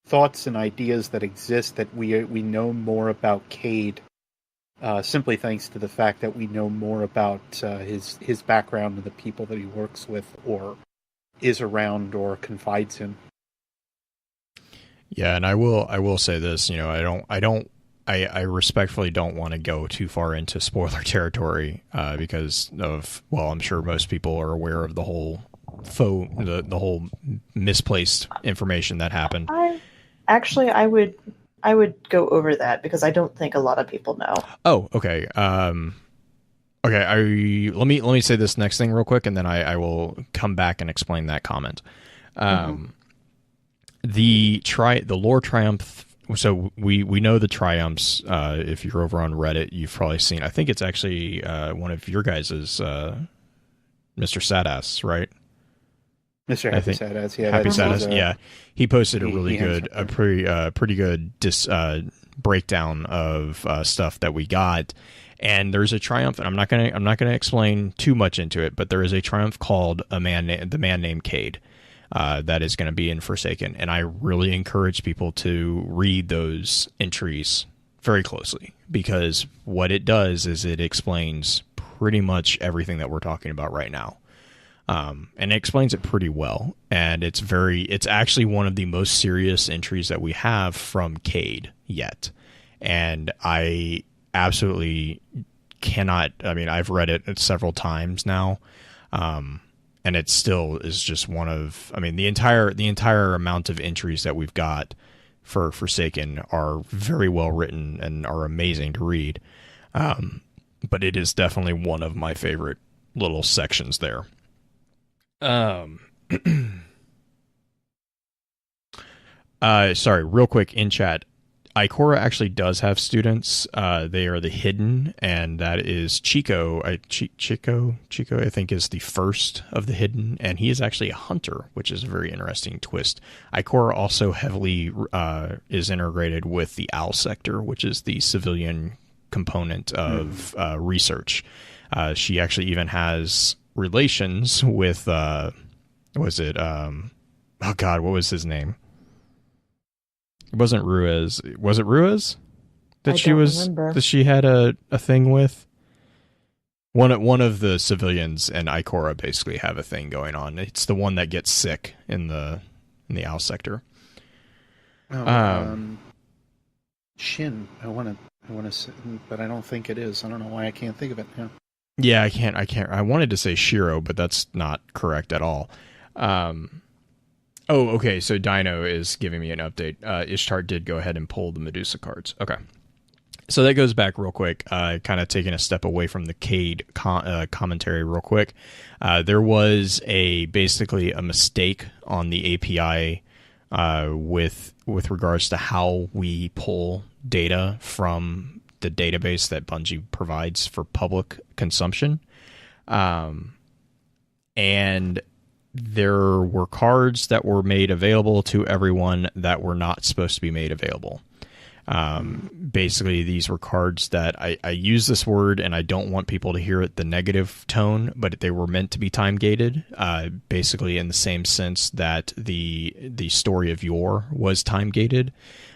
thoughts and ideas that exist that we know more about Cayde, simply thanks to the fact that we know more about his background and the people that he works with or is around or confides in. Yeah, and I will say this, I respectfully don't want to go too far into spoiler territory, because of, well, I'm sure most people are aware of the whole the whole misplaced information that happened. I would go over that, because I don't think a lot of people know. Oh, okay. Okay. Let me say this next thing real quick, and then I will come back and explain that comment. The lore triumph. So we know the triumphs. If you're over on Reddit, you've probably seen. I think it's actually one of your guys's, Mr. Sadass, right? Mr. Happy Sadass, yeah. Happy Sadass, yeah. He posted a really good, pretty good breakdown of stuff that we got. And there's a triumph, and I'm not gonna explain too much into it, but there is a triumph called the man named Cayde. That is going to be in Forsaken, and I really encourage people to read those entries very closely, because what it does is it explains pretty much everything that we're talking about right now. And it explains it pretty well. And it's actually one of the most serious entries that we have from Cayde yet. And I absolutely cannot, I mean, I've read it several times now. And it still is just one of, I mean, the entire amount of entries that we've got for Forsaken are very well written and are amazing to read. But it is definitely one of my favorite little sections there. Sorry, real quick in chat. Ikora actually does have students. They are the Hidden, and that is Chico. Chico, I think, is the first of the Hidden, and he is actually a hunter, which is a very interesting twist. Ikora also heavily is integrated with the OWL sector, which is the civilian component of research. She actually even has relations with, oh God, what was his name? It wasn't Ruiz. Was it Ruiz that she had a thing with? One of the civilians and Ikora basically have a thing going on. It's the one that gets sick in the OWL sector. Shin. I want to, but I don't think it is. I don't know why I can't think of it now. Yeah, I can't. I wanted to say Shiro, but that's not correct at all. Oh, okay, so Dino is giving me an update. Ishtar did go ahead and pull the Medusa cards. Okay. So that goes back real quick, kind of taking a step away from the Cayde commentary real quick. There was basically a mistake on the API with regards to how we pull data from the database that Bungie provides for public consumption. And there were cards that were made available to everyone that were not supposed to be made available. Basically, these were cards that I use this word, and I don't want people to hear it the negative tone, but they were meant to be time gated. Basically, in the same sense that the story of Yore was time gated.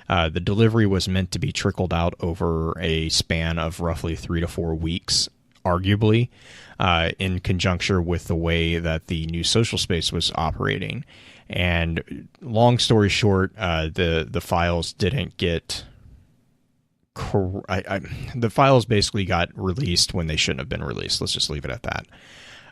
The delivery was meant to be trickled out over a span of roughly 3 to 4 weeks, arguably, in conjuncture with the way that the new social space was operating. And long story short, the files didn't get... the files basically got released when they shouldn't have been released. Let's just leave it at that.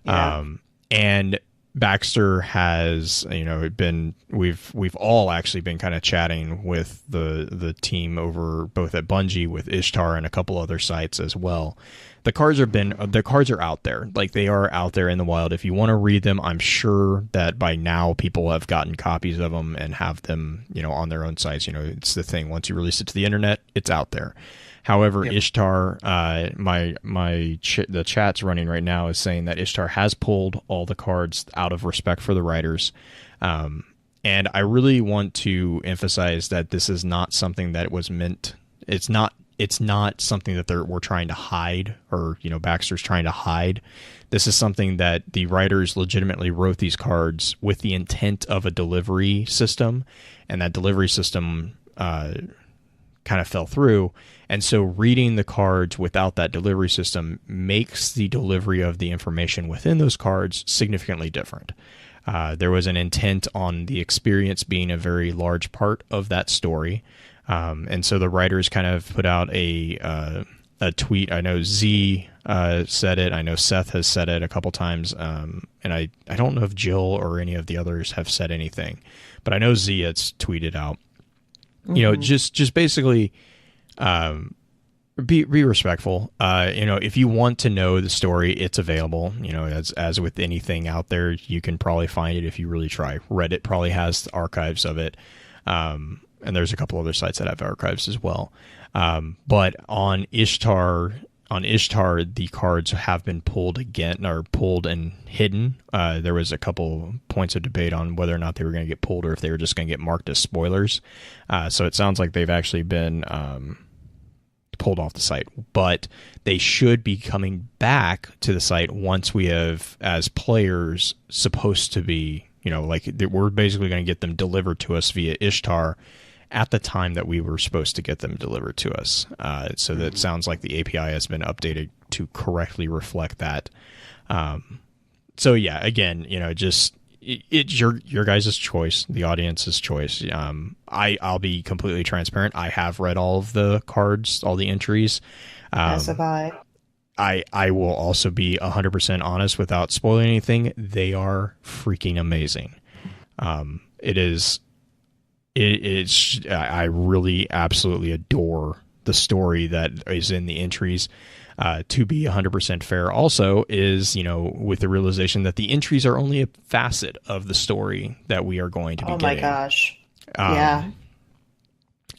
Yeah. And Baxter has, we've all actually been kind of chatting with the team over both at Bungie with Ishtar and a couple other sites as well. The cards are out there. Like, they are out there in the wild. If you want to read them, I'm sure that by now people have gotten copies of them and have them, on their own sites. It's the thing. Once you release it to the internet, it's out there. However, yep. Ishtar, the chat's running right now is saying that Ishtar has pulled all the cards out of respect for the writers. And I really want to emphasize that this is not something that was meant. It's not something that we're trying to hide, or Baxter's trying to hide. This is something that the writers legitimately wrote these cards with the intent of a delivery system, and that delivery system kind of fell through. And so reading the cards without that delivery system makes the delivery of the information within those cards significantly different. There was an intent on the experience being a very large part of that story. And so the writers kind of put out a tweet. I know Z said it. I know Seth has said it a couple times. And I don't know if Jill or any of the others have said anything, but I know Z has tweeted out, just basically, be respectful. If you want to know the story, it's available. As with anything out there, you can probably find it if you really try. Reddit probably has archives of it. And there's a couple other sites that have archives as well. But on Ishtar, the cards have been pulled again, or pulled and hidden. There was a couple points of debate on whether or not they were going to get pulled or if they were just going to get marked as spoilers. So it sounds like they've actually been pulled off the site, but they should be coming back to the site once we have, as players, supposed to be, we're basically going to get them delivered to us via Ishtar at the time that we were supposed to get them delivered to us. So that sounds like the API has been updated to correctly reflect that. So yeah, again, just it's your guys' choice, the audience's choice. I'll be completely transparent. I have read all of the cards, all the entries. As have I. I will also be 100% honest without spoiling anything. They are freaking amazing. I really absolutely adore the story that is in the entries. To be 100% fair also is, with the realization that the entries are only a facet of the story that we are going to be getting. Oh my gosh. Yeah.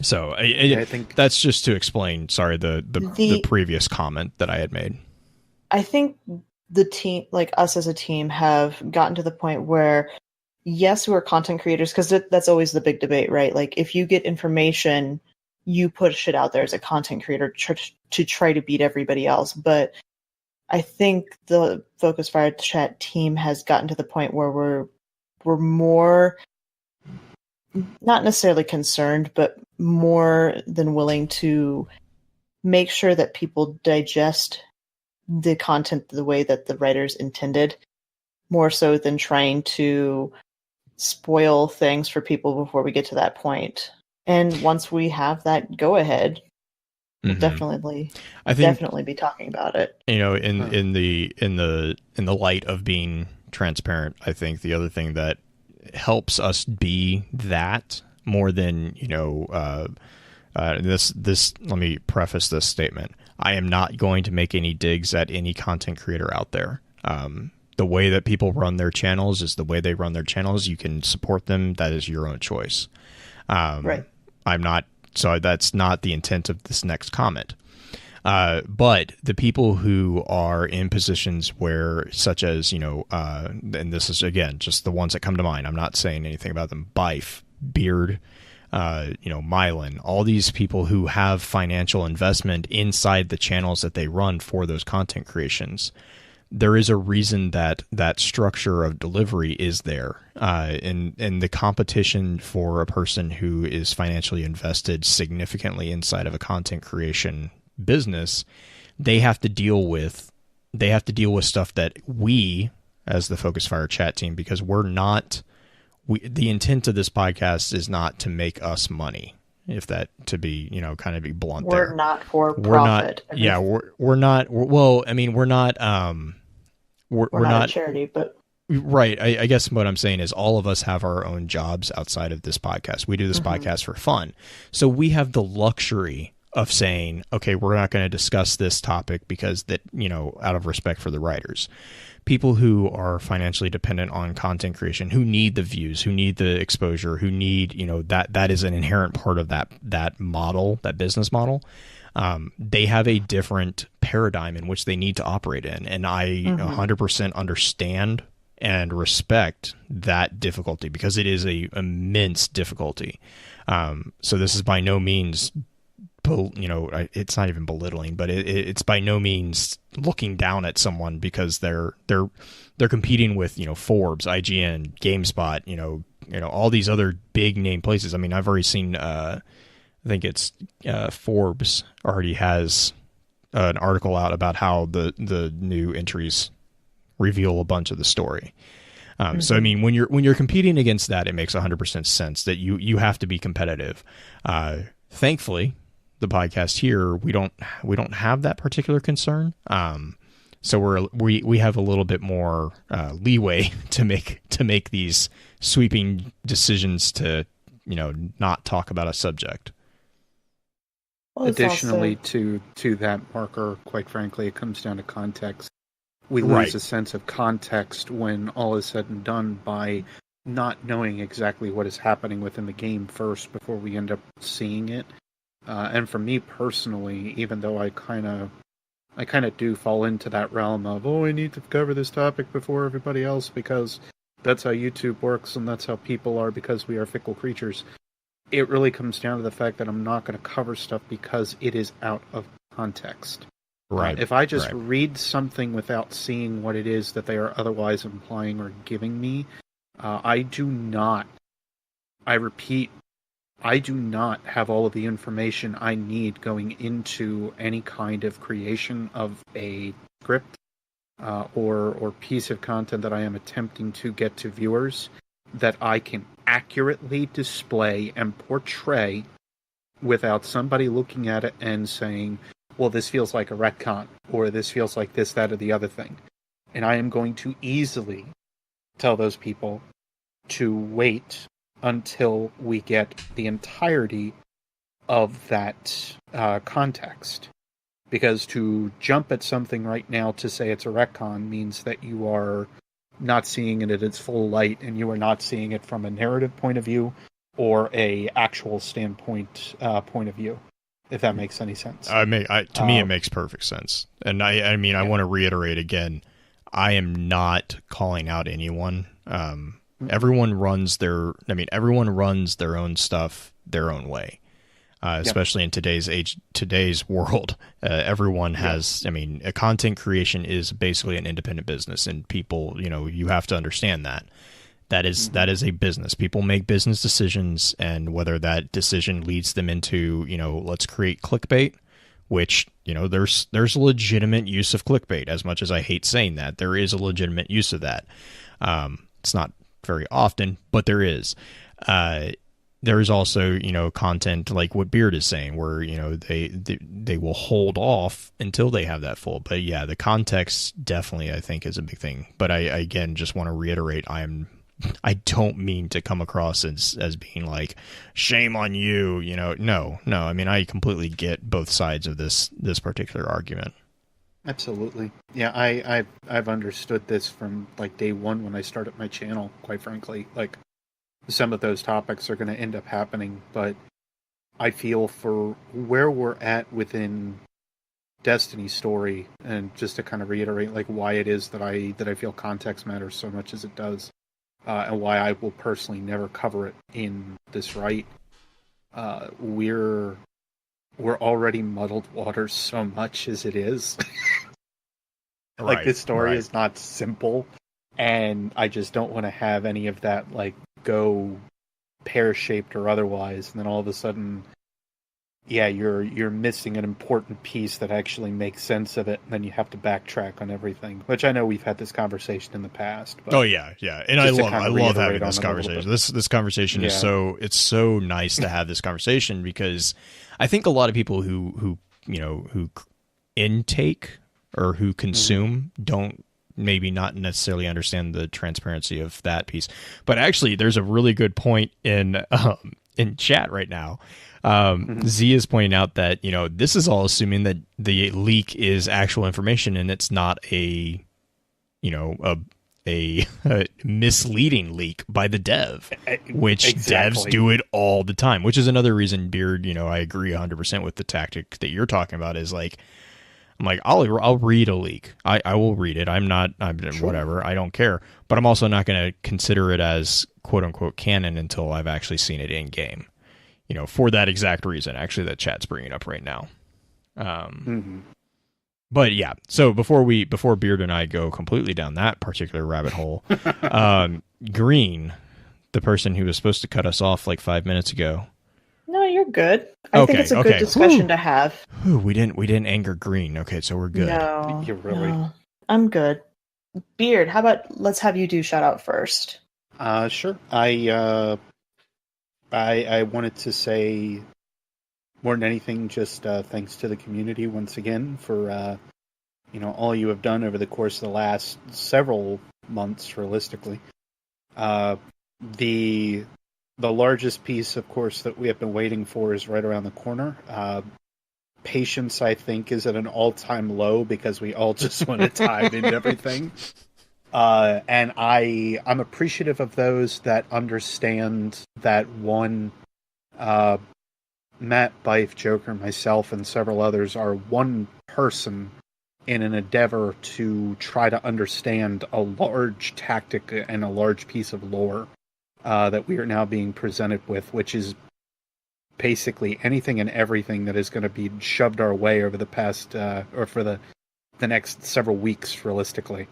So I think that's just to explain, the previous comment that I had made. I think the team, like us as a team, have gotten to the point where, yes, we're content creators, because that's always the big debate, right? Like, if you get information, you push it out there as a content creator to try to beat everybody else. But I think the Focus Fire Chat team has gotten to the point where we're more, not necessarily concerned, but more than willing to make sure that people digest the content the way that the writers intended, more so than trying to spoil things for people before we get to that point. And once we have that go ahead, we'll definitely be talking about it. In the light of being transparent, I think the other thing that helps us be that more than this. Let me preface this statement. I am not going to make any digs at any content creator out there. The way that people run their channels is the way they run their channels. You can support them. That is your own choice. Right. So that's not the intent of this next comment. But the people who are in positions where, such as, and this is, again, just the ones that come to mind. I'm not saying anything about them. Bife, Beard, Mylan, all these people who have financial investment inside the channels that they run for those content creations. There is a reason that structure of delivery is there. And the competition for a person who is financially invested significantly inside of a content creation business, they have to deal with stuff that we, as the Focus Fire Chat team, because the intent of this podcast is not to make us money. If that, to be, kind of be blunt, we're not for profit. We're not. Well, I mean, we're not. We're not a charity, but right. I guess what I'm saying is all of us have our own jobs outside of this podcast. We do this podcast for fun, so we have the luxury of saying, okay, we're not going to discuss this topic because that, out of respect for the writers. People who are financially dependent on content creation, who need the views, who need the exposure, who need, that is an inherent part of that model, that business model. They have a different paradigm in which they need to operate in. And I 100% understand and respect that difficulty because it is a immense difficulty. So this is by no means, it's not even belittling, but it's by no means looking down at someone because they're competing with, Forbes, IGN, GameSpot, all these other big name places. I mean, I've already seen, I think it's Forbes already has an article out about how the new entries reveal a bunch of the story. So I mean, when you're competing against that, it makes 100% sense that you have to be competitive. Thankfully, the podcast here, we don't have that particular concern. So we have a little bit more leeway to make these sweeping decisions to not talk about a subject. Well, additionally to that marker, quite frankly, it comes down to context. We lose a sense of context when all is said and done by not knowing exactly what is happening within the game first before we end up seeing it. And for me personally, even though I kind of do fall into that realm of, I need to cover this topic before everybody else because that's how YouTube works and that's how people are because we are fickle creatures. It really comes down to the fact that I'm not going to cover stuff because it is out of context. Right. If I just read something without seeing what it is that they are otherwise implying or giving me, I do not have all of the information I need going into any kind of creation of a script or piece of content that I am attempting to get to viewers that I can accurately display and portray without somebody looking at it and saying, well, this feels like a retcon, or this feels like this, that, or the other thing. And I am going to easily tell those people to wait until we get the entirety of that context. Because to jump at something right now to say it's a retcon means that you are not seeing it at its full light, and you are not seeing it from a narrative point of view or a actual standpoint point of view, if that makes any sense. To me, it makes perfect sense. And I want to reiterate again, I am not calling out anyone. Everyone runs their own stuff their own way. Especially in today's world, everyone has. A content creation is basically an independent business, and people, you have to understand that that is a business. People make business decisions, and whether that decision leads them into, let's create clickbait, which there's legitimate use of clickbait. As much as I hate saying that, there is a legitimate use of that. It's not very often, but there is. There is also, content like what Beard is saying, where, they will hold off until they have that full. But yeah, the context definitely, I think, is a big thing. But I again, just want to reiterate, I don't mean to come across as being like, shame on you, no. I completely get both sides of this particular argument. Absolutely. Yeah, I've understood this from like day one when I started my channel, quite frankly. Like, some of those topics are going to end up happening, but I feel for where we're at within Destiny's story, and just to kind of reiterate like why it is that I feel context matters so much as it does, and why I will personally never cover it in this right. We're already muddled waters so much as it is. Like, this story is not simple, and I just don't want to have any of that like go pear-shaped or otherwise, and then all of a sudden, you're missing an important piece that actually makes sense of it, and then you have to backtrack on everything. Which I know we've had this conversation in the past. But and I love having this conversation. This conversation is so nice to have this conversation, because I think a lot of people who intake or who consume don't maybe not necessarily understand the transparency of that piece. But actually, there's a really good point in chat right now. Z is pointing out that, this is all assuming that the leak is actual information, and it's not a misleading leak by the dev, which devs do it all the time, which is another reason, Beard, I agree 100% with the tactic that you're talking about, is like, I'm like, I'll read a leak. I will read it. Whatever. I don't care. But I'm also not going to consider it as quote unquote canon until I've actually seen it in game. For that exact reason, actually, that chat's bringing up right now. But yeah, so before Beard and I go completely down that particular rabbit hole, Green, the person who was supposed to cut us off like 5 minutes ago. No, you're good. I think it's a good discussion to have. We didn't anger Green. Okay, so we're good. No, I'm good. Beard, how about let's have you do shout out first? Sure. I wanted to say more than anything, just thanks to the community once again for all you have done over the course of the last several months, realistically. The largest piece, of course, that we have been waiting for is right around the corner. Patience, I think, is at an all-time low because we all just want to dive into everything. And I'm appreciative of those that understand that Matt, Bife, Joker, myself, and several others are one person in an endeavor to try to understand a large tactic and a large piece of lore that we are now being presented with, which is basically anything and everything that is going to be shoved our way over the past, or for the next several weeks, realistically.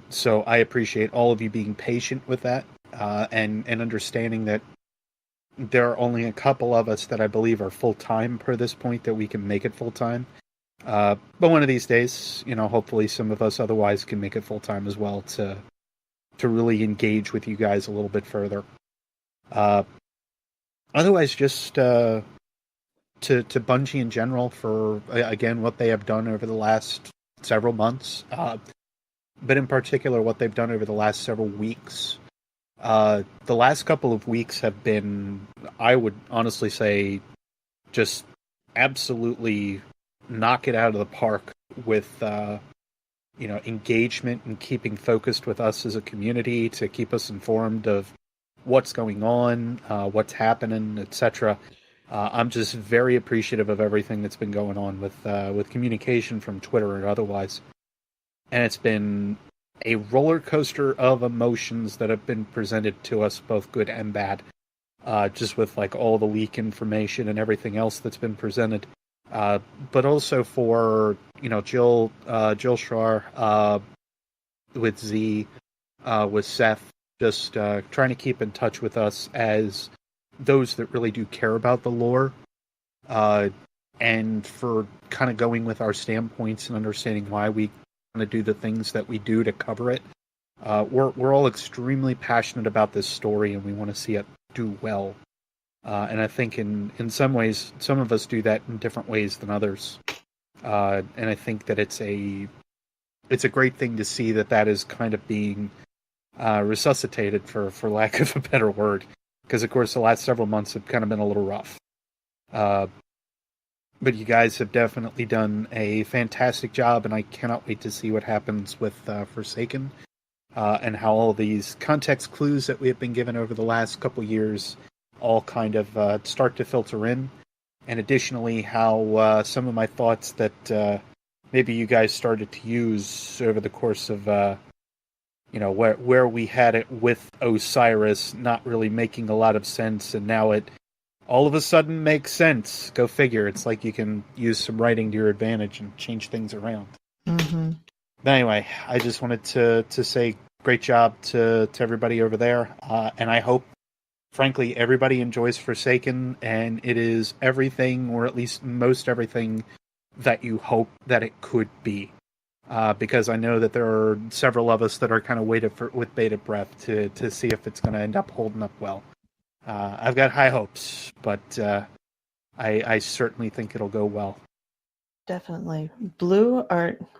So I appreciate all of you being patient with that, and understanding that there are only a couple of us that I believe are full-time per this point, that we can make it full-time. But one of these days, hopefully some of us otherwise can make it full time as well to really engage with you guys a little bit further. Otherwise, just to Bungie in general for, again, what they have done over the last several months, but in particular what they've done over the last several weeks. The last couple of weeks have been, I would honestly say, just absolutely knock it out of the park with engagement and keeping focused with us as a community to keep us informed of what's going on, what's happening, etc. I'm just very appreciative of everything that's been going on with communication from Twitter and otherwise. And it's been a roller coaster of emotions that have been presented to us, both good and bad. Just with like all the leak information and everything else that's been presented. But also for, Jill Schrar, with Z, with Seth, just trying to keep in touch with us as those that really do care about the lore, and for kind of going with our standpoints and understanding why we kind of do the things that we do to cover it. We're all extremely passionate about this story, and we want to see it do well. And I think in some ways, some of us do that in different ways than others. And I think that it's a great thing to see that is kind of being resuscitated, for lack of a better word. Because, of course, the last several months have kind of been a little rough. But you guys have definitely done a fantastic job, and I cannot wait to see what happens with Forsaken, and how all these context clues that we have been given over the last couple years all kind of start to filter in. And additionally, how some of my thoughts that maybe you guys started to use over the course of where we had it with Osiris not really making a lot of sense, and now it all of a sudden makes sense. Go figure. It's like you can use some writing to your advantage and change things around. Mm-hmm. But anyway, I just wanted to say great job to everybody over there, and I hope, frankly, everybody enjoys Forsaken, and it is everything, or at least most everything, that you hope that it could be. Because I know that there are several of us that are kind of waiting with bated breath to see if it's going to end up holding up well. I've got high hopes, but I certainly think it'll go well. Definitely. Blue,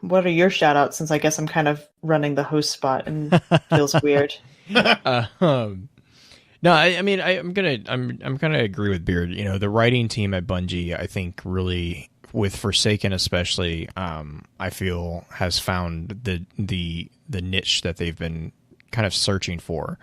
what are your shout-outs, since I guess I'm kind of running the host spot and feels weird. No, I'm gonna agree with Beard. The writing team at Bungie, I think, really, with Forsaken especially, I feel has found the niche that they've been kind of searching for.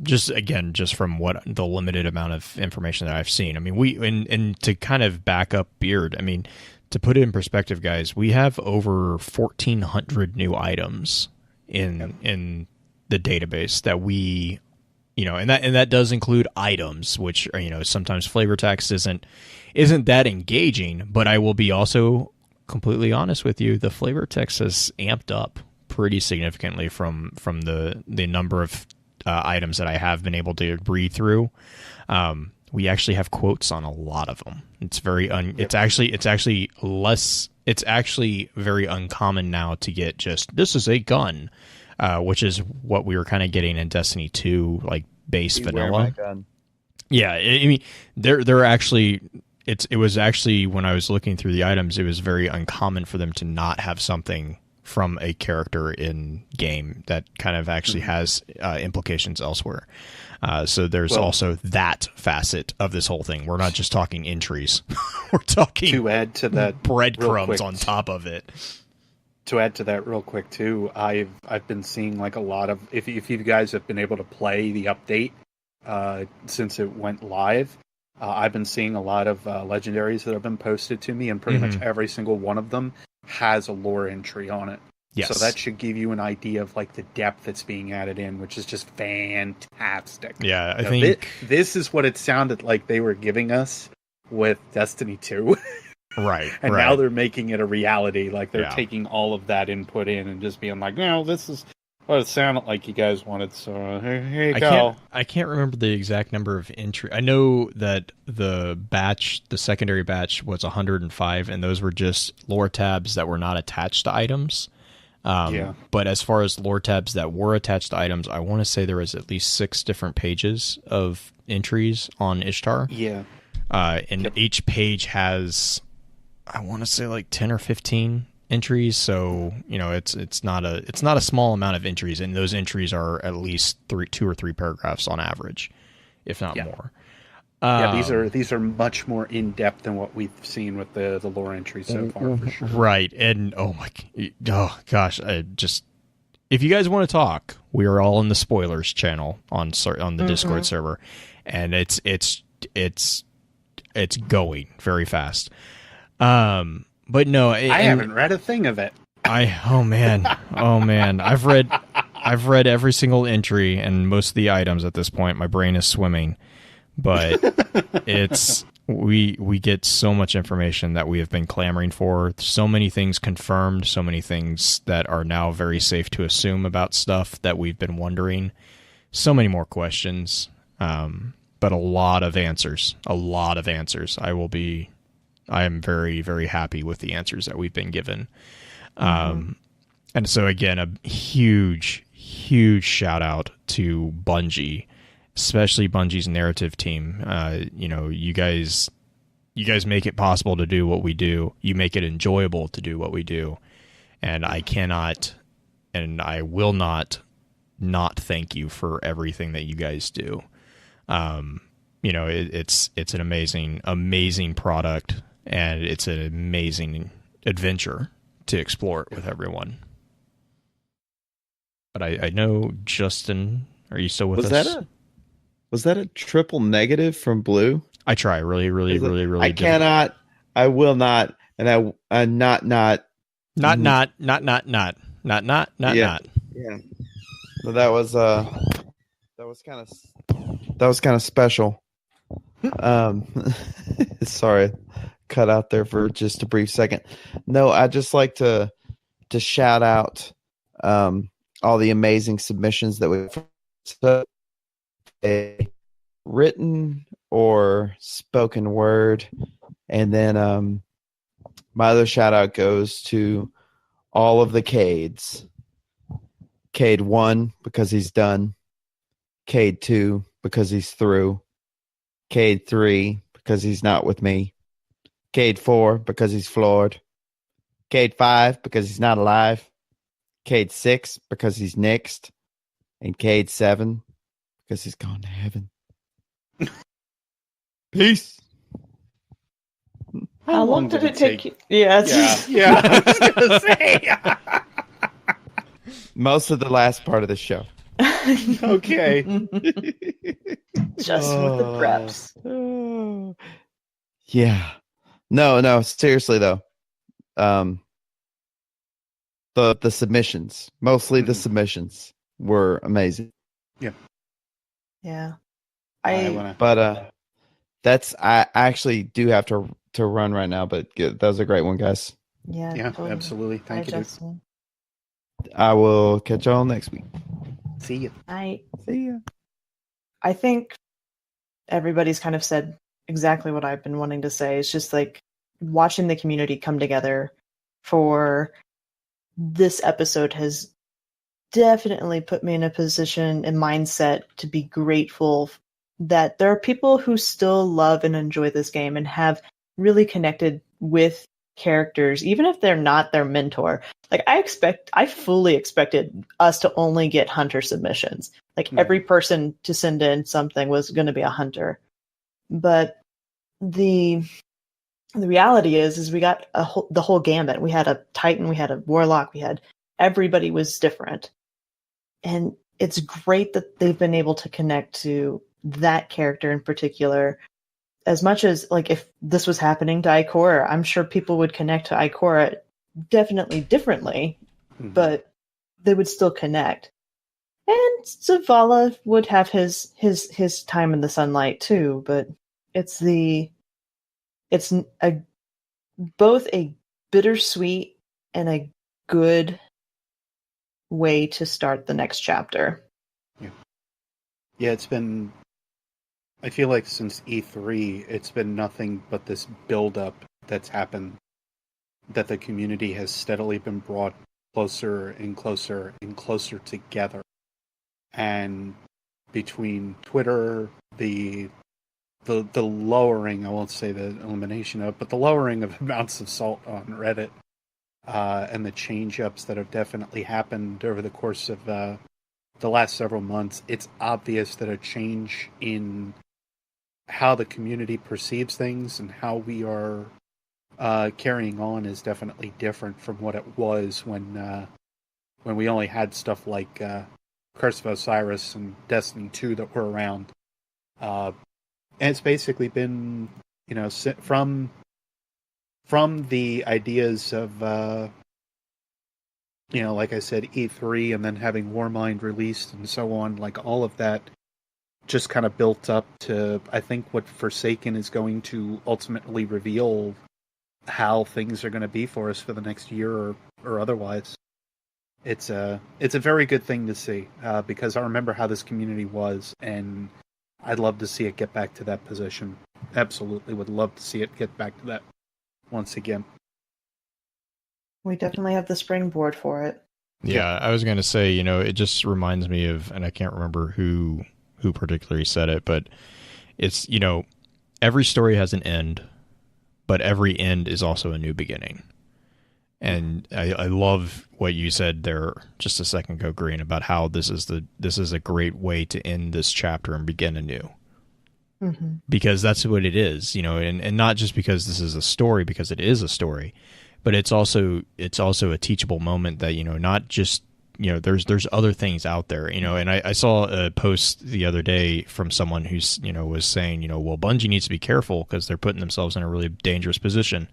Just from what the limited amount of information that I've seen. I mean, and to kind of back up Beard, I mean, to put it in perspective, guys, we have over 1,400 new items in the database that we, and that does include items, which are, sometimes flavor text isn't that engaging. But I will be also completely honest with you, the flavor text has amped up pretty significantly from the number of items that I have been able to read through. We actually have quotes on a lot of them. It's very it's actually very uncommon now to get just, this is a gun, which is what we were kind of getting in Destiny 2, like base vanilla. Yeah, I mean, they're actually, it was actually, when I was looking through the items, it was very uncommon for them to not have something from a character in game that kind of actually has implications elsewhere. So there's also that facet of this whole thing. We're not just talking entries. We're talking to add to that breadcrumbs on top of it. To add to that real quick too, I've been seeing like a lot of, if you guys have been able to play the update since it went live, I've been seeing a lot of legendaries that have been posted to me, and pretty much every single one of them has a lore entry on it. Yes. So that should give you an idea of like the depth that's being added in, which is just fantastic. Yeah, I think this is what it sounded like they were giving us with Destiny 2. Right. And now they're making it a reality. Like they're taking all of that input in and just being like, no, this is Well, it sounded like you guys wanted, so here you go. I can't remember the exact number of entry. I know that the secondary batch was 105, and those were just lore tabs that were not attached to items. But as far as lore tabs that were attached to items, I want to say there was at least 6 different pages of entries on Ishtar. Yeah. And each page has, I want to say, like 10 or 15 entries. So it's not a small amount of entries, and those entries are at least 2 or 3 paragraphs on average, if not more. These are much more in depth than what we've seen with the lore entries so far, for sure. Right, and gosh, if you guys want to talk, we are all in the spoilers channel on the Discord server, and it's going very fast. But no, I haven't read a thing of it. Oh man, I've read every single entry and most of the items at this point. My brain is swimming. But we get so much information that we have been clamoring for. So many things confirmed, so many things that are now very safe to assume about stuff that we've been wondering. So many more questions, but a lot of answers. I am very, very happy with the answers that we've been given. And so again, a huge, huge shout out to Bungie. Especially Bungie's narrative team. You guys make it possible to do what we do. You make it enjoyable to do what we do. And I cannot, and I will not thank you for everything that you guys do. It's an amazing product, and it's an amazing adventure to explore it with everyone. But I know, Justin, are you still with us? Was that a triple negative from Blue? I try really. I cannot. I will not. And I not. Yeah. So that was kind of special. Sorry, cut out there for just a brief second. No, I just like to shout out all the amazing submissions that we've a written or spoken word, and then my other shout out goes to all of the Caydes. Cayde 1 because he's done, Cayde 2 because he's through, Cayde 3 because he's not with me, Cayde 4 because he's floored, Cayde 5 because he's not alive, Cayde 6 because he's nixed, and Cayde 7 because he's gone to heaven. Peace. How long did it take you? Yeah. I was gonna say. Most of the last part of the show. Okay. Just with the preps. Yeah. No, seriously though. The submissions, mostly the submissions, were amazing. Yeah. I actually do have to run right now, but that was a great one, guys. Yeah, totally. Absolutely. Thank you. Justin. I will catch y'all next week. See you. See ya. I think everybody's kind of said exactly what I've been wanting to say. It's just like watching the community come together for this episode has definitely put me in a position and mindset to be grateful that there are people who still love and enjoy this game and have really connected with characters, even if they're not their mentor. Like I fully expected us to only get Hunter submissions. Like every person to send in something was going to be a Hunter. But the reality is we got the whole gambit. We had a Titan, we had a Warlock, everybody was different. And it's great that they've been able to connect to that character in particular. As much as, like, if this was happening to Ikora, I'm sure people would connect to Ikora definitely differently, but they would still connect. And Zavala would have his time in the sunlight too, but it's both a bittersweet and a good way to start the next chapter. Yeah, it's been, I feel like since E3, it's been nothing but this build-up that's happened, that the community has steadily been brought closer and closer and closer together. And between Twitter, the lowering, I won't say the elimination of, but the lowering of amounts of salt on Reddit, and the change-ups that have definitely happened over the course of the last several months, it's obvious that a change in how the community perceives things and how we are carrying on is definitely different from what it was when we only had stuff like Curse of Osiris and Destiny 2 that were around. And it's basically been, from the ideas of, like I said, E3 and then having Warmind released and so on, like all of that just kind of built up to, I think, what Forsaken is going to ultimately reveal how things are going to be for us for the next year or otherwise. It's a very good thing to see, because I remember how this community was, and I'd love to see it get back to that position. Absolutely would love to see it get back to that once again. We definitely have the springboard for it. Yeah, I was going to say, it just reminds me of, and I can't remember who particularly said it, but it's, every story has an end, but every end is also a new beginning. And I love what you said there just a second ago, Green, about how this is a great way to end this chapter and begin anew. Mm-hmm. Because that's what it is, and not just because this is a story, because it is a story, but it's also a teachable moment that, not just, there's other things out there, and I saw a post the other day from someone who's, was saying, well, Bungie needs to be careful because they're putting themselves in a really dangerous position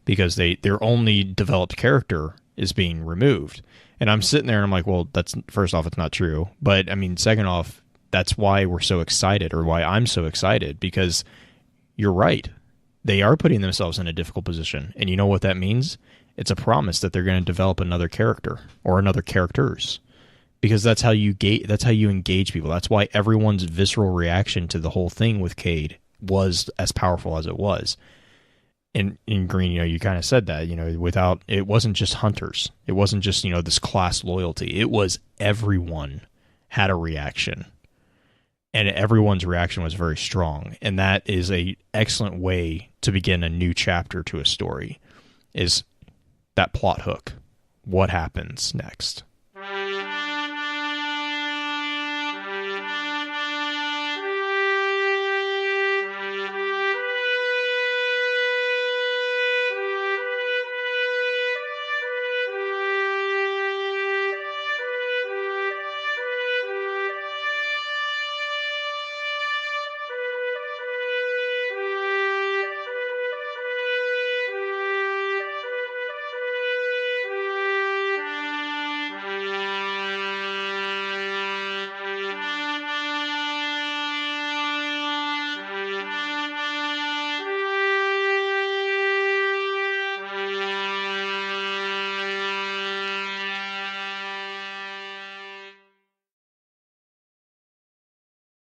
because their only developed character is being removed. And I'm sitting there and I'm like, well, that's, first off, it's not true. But I mean, second off, that's why we're so excited, or why I'm so excited, because you're right. They are putting themselves in a difficult position. And you know what that means? It's a promise that they're going to develop another character or another characters, because that's how you engage people. That's why everyone's visceral reaction to the whole thing with Cayde was as powerful as it was. In Green, you kind of said that, it wasn't just hunters. It wasn't just, this class loyalty. It was everyone had a reaction. And everyone's reaction was very strong. And that is a excellent way to begin a new chapter to a story, is that plot hook. What happens next?